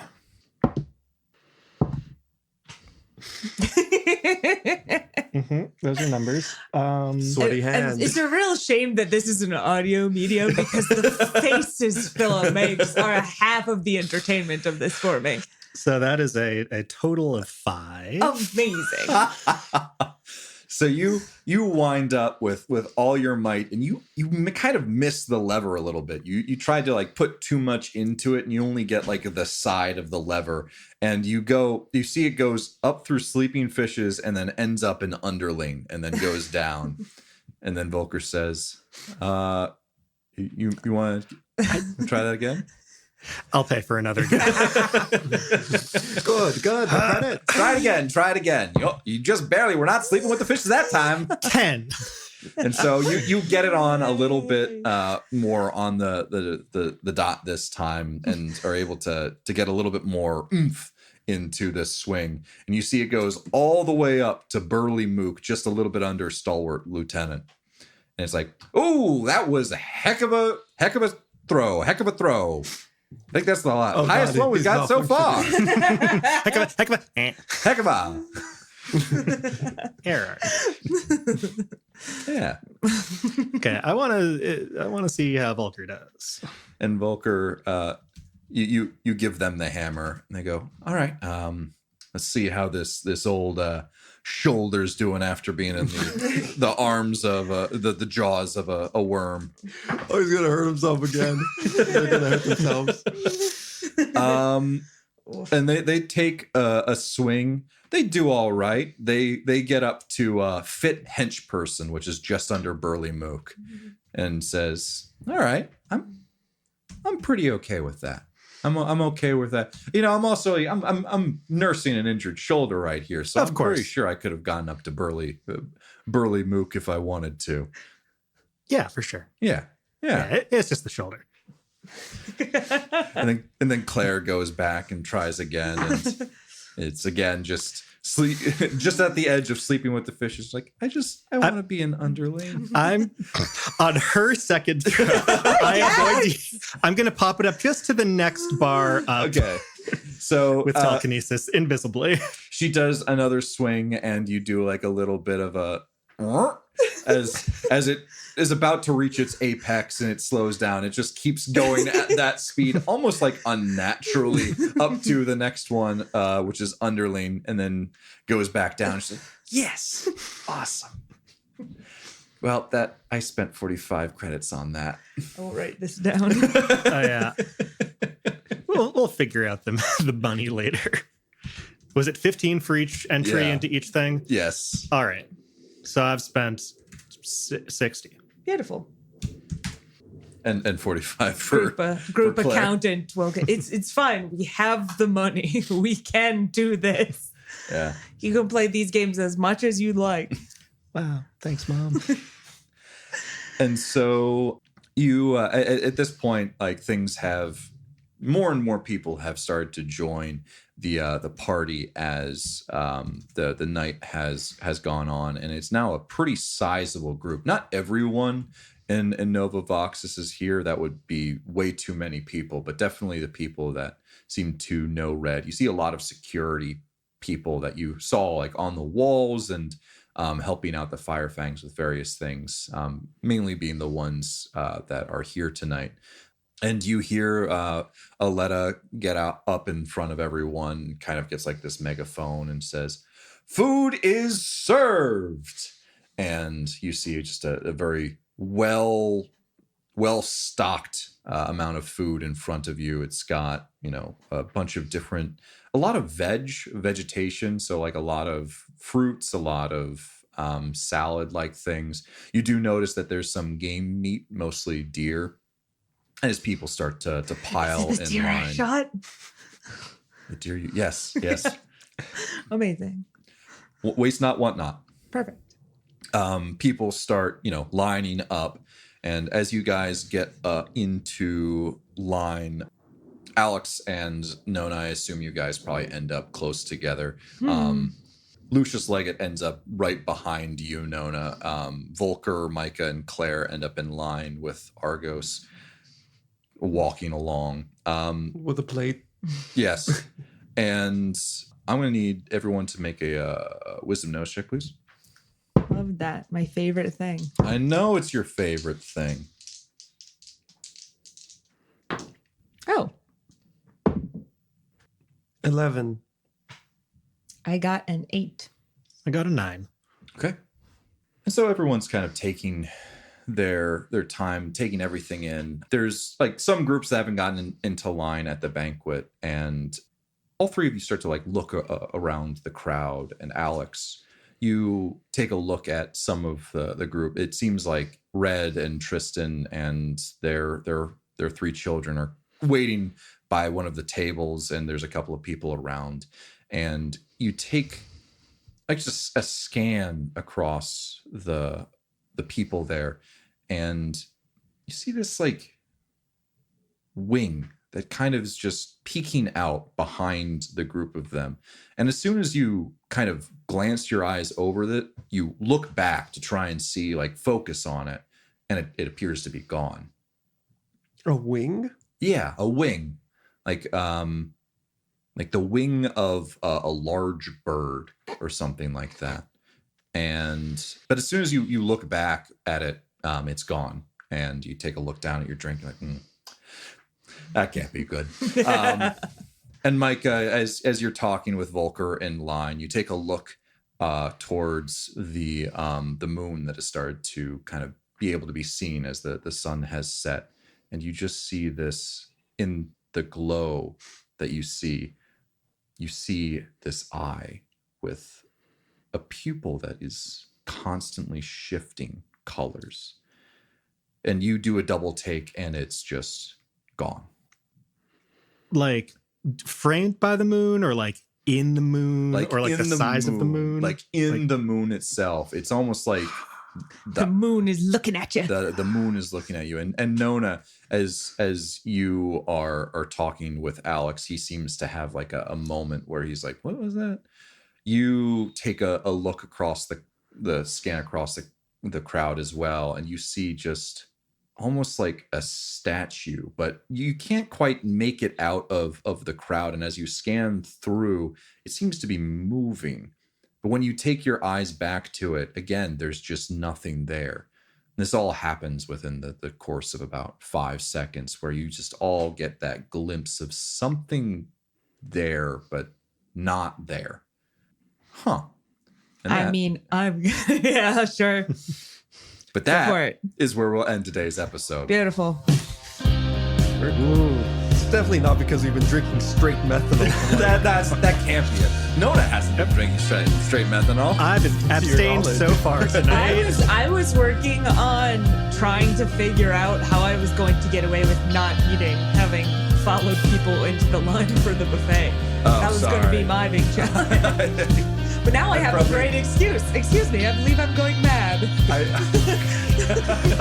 Those are numbers. Sweaty hands. It's a real shame that this is an audio medium because the faces Philip makes are half of the entertainment of this for me. So that is a total of 5. Amazing. So you wind up with all your might, and you kind of miss the lever a little bit. You tried to like put too much into it, and you only get like the side of the lever. And you see it goes up through sleeping fishes, and then ends up in underling, and then goes down. And then Volker says, "You want to try that again?" I'll pay for another guess. Good. Try it again. You just barely were not sleeping with the fishes that time. 10. And so you get it on a little bit more on the dot this time, and are able to get a little bit more oomph into this swing. And you see it goes all the way up to Burly Mook, just a little bit under Stalwart Lieutenant. And it's like, oh, that was a heck of a throw. I think that's the highest one we've got so far. Heck of a error. Yeah. Okay, I want to see how Volker does. And Volker, you give them the hammer, and they go, all right, let's see how this old shoulder's doing after being in the arms of the jaws of a worm. Oh, he's gonna hurt himself again. They're gonna hurt themselves. And they take a swing. They do all right. They get up to fit hench person, which is just under Burly Mook, and says, all right, I'm pretty okay with that. I'm okay with that. You know, I'm nursing an injured shoulder right here, so I'm pretty sure I could have gotten up to Burly Mook if I wanted to. Yeah, for sure. Yeah. It's just the shoulder. and then Claire goes back and tries again, and it's again just sleep, just at the edge of sleeping with the fish. It's like, I want to be an underling. I'm on her second throw. I'm going to pop it up just to the next bar up. Okay. So with telekinesis, invisibly. She does another swing, and you do like a little bit of a as it is about to reach its apex, and it slows down. It just keeps going at that speed, almost like unnaturally, up to the next one, which is underling, and then goes back down. She's like, yes, awesome. Well, I spent 45 credits on that. I'll write this down. Oh yeah. We'll figure out the money later. Was it 15 for each entry into each thing? Yes. All right. So I've spent 60. Beautiful. And 45 for group for Claire. accountant. Well, it's fine. We have the money. We can do this. Yeah. You can play these games as much as you'd like. Wow. Thanks, Mom. And so you at this point, like, things have more and more people have started to join the party as the night has gone on, and it's now a pretty sizable group. Not everyone in Nova Voxus is here. That would be way too many people, but definitely the people that seem to know Red. You see a lot of security people that you saw like on the walls and helping out the Firefangs with various things, mainly being the ones that are here tonight. And you hear Aletta get up in front of everyone, kind of gets like this megaphone and says, "Food is served." And you see just a very well stocked amount of food in front of you. It's got, a bunch of a lot of vegetation. So like a lot of fruits, a lot of salad like things. You do notice that there's some game meat, mostly deer, as people start to pile Is it the in deer I line. shot? The deer, yes. Amazing. Waste not, want not. Perfect. People start, lining up. And as you guys get into line, Alex and Nona, I assume you guys probably end up close together. Lucius Leggett ends up right behind you, Nona. Volker, Micah, and Claire end up in line with Argos walking along. With a plate. Yes. And I'm going to need everyone to make a wisdom nose check, please. Love that. My favorite thing. I know it's your favorite thing. Oh, 11. I got an 8. I got a 9. Okay. And so everyone's kind of taking their time, taking everything in. There's like some groups that haven't gotten into line at the banquet, and all three of you start to like look around the crowd. And Alex, you take a look at some of the group. It seems like Red and Tristan and their 3 children are waiting by one of the tables, and there's a couple of people around. And you take like just a scan across the the people there, and you see this like wing that kind of is just peeking out behind the group of them. And as soon as you kind of glance your eyes over it, you look back to try and see, like, focus on it, and it appears to be gone. A wing? Yeah, a wing, like the wing of a large bird or something like that. But as soon as you look back at it, it's gone, and you take a look down at your drink, and like, that can't be good. And Mike, as you're talking with Volker in line, you take a look towards the moon that has started to kind of be able to be seen as the sun has set, and you just see this in the glow that you see. You see this eye with a pupil that is constantly shifting colors, and you do a double take, and it's just gone. Like framed by the moon, or like in the moon, or like the size of the moon, like in the moon itself. It's almost like the moon is looking at you. The moon is looking at you. And Nona, as you are talking with Alex, he seems to have like a moment where he's like, what was that? You take a look across the scan across the crowd as well, and you see just almost like a statue, but you can't quite make it out of the crowd. And as you scan through, it seems to be moving. But when you take your eyes back to it, again, there's just nothing there. And this all happens within the course of about 5 seconds, where you just all get that glimpse of something there, but not there. Huh. And I mean, I'm yeah, sure. But that is where we'll end today's episode. Beautiful. Ooh. It's definitely not because we've been drinking straight methanol. that can't be it. Nona hasn't been drinking straight methanol. I've been abstained so far tonight. I was working on trying to figure out how I was going to get away with not eating, having followed people into the line for the buffet. That was going to be my big challenge. But now I have a great excuse. Excuse me, I believe I'm going mad. I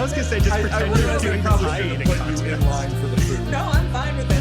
was going to say, just pretend you're doing the high eating contest. In line for the food. No, I'm fine with it.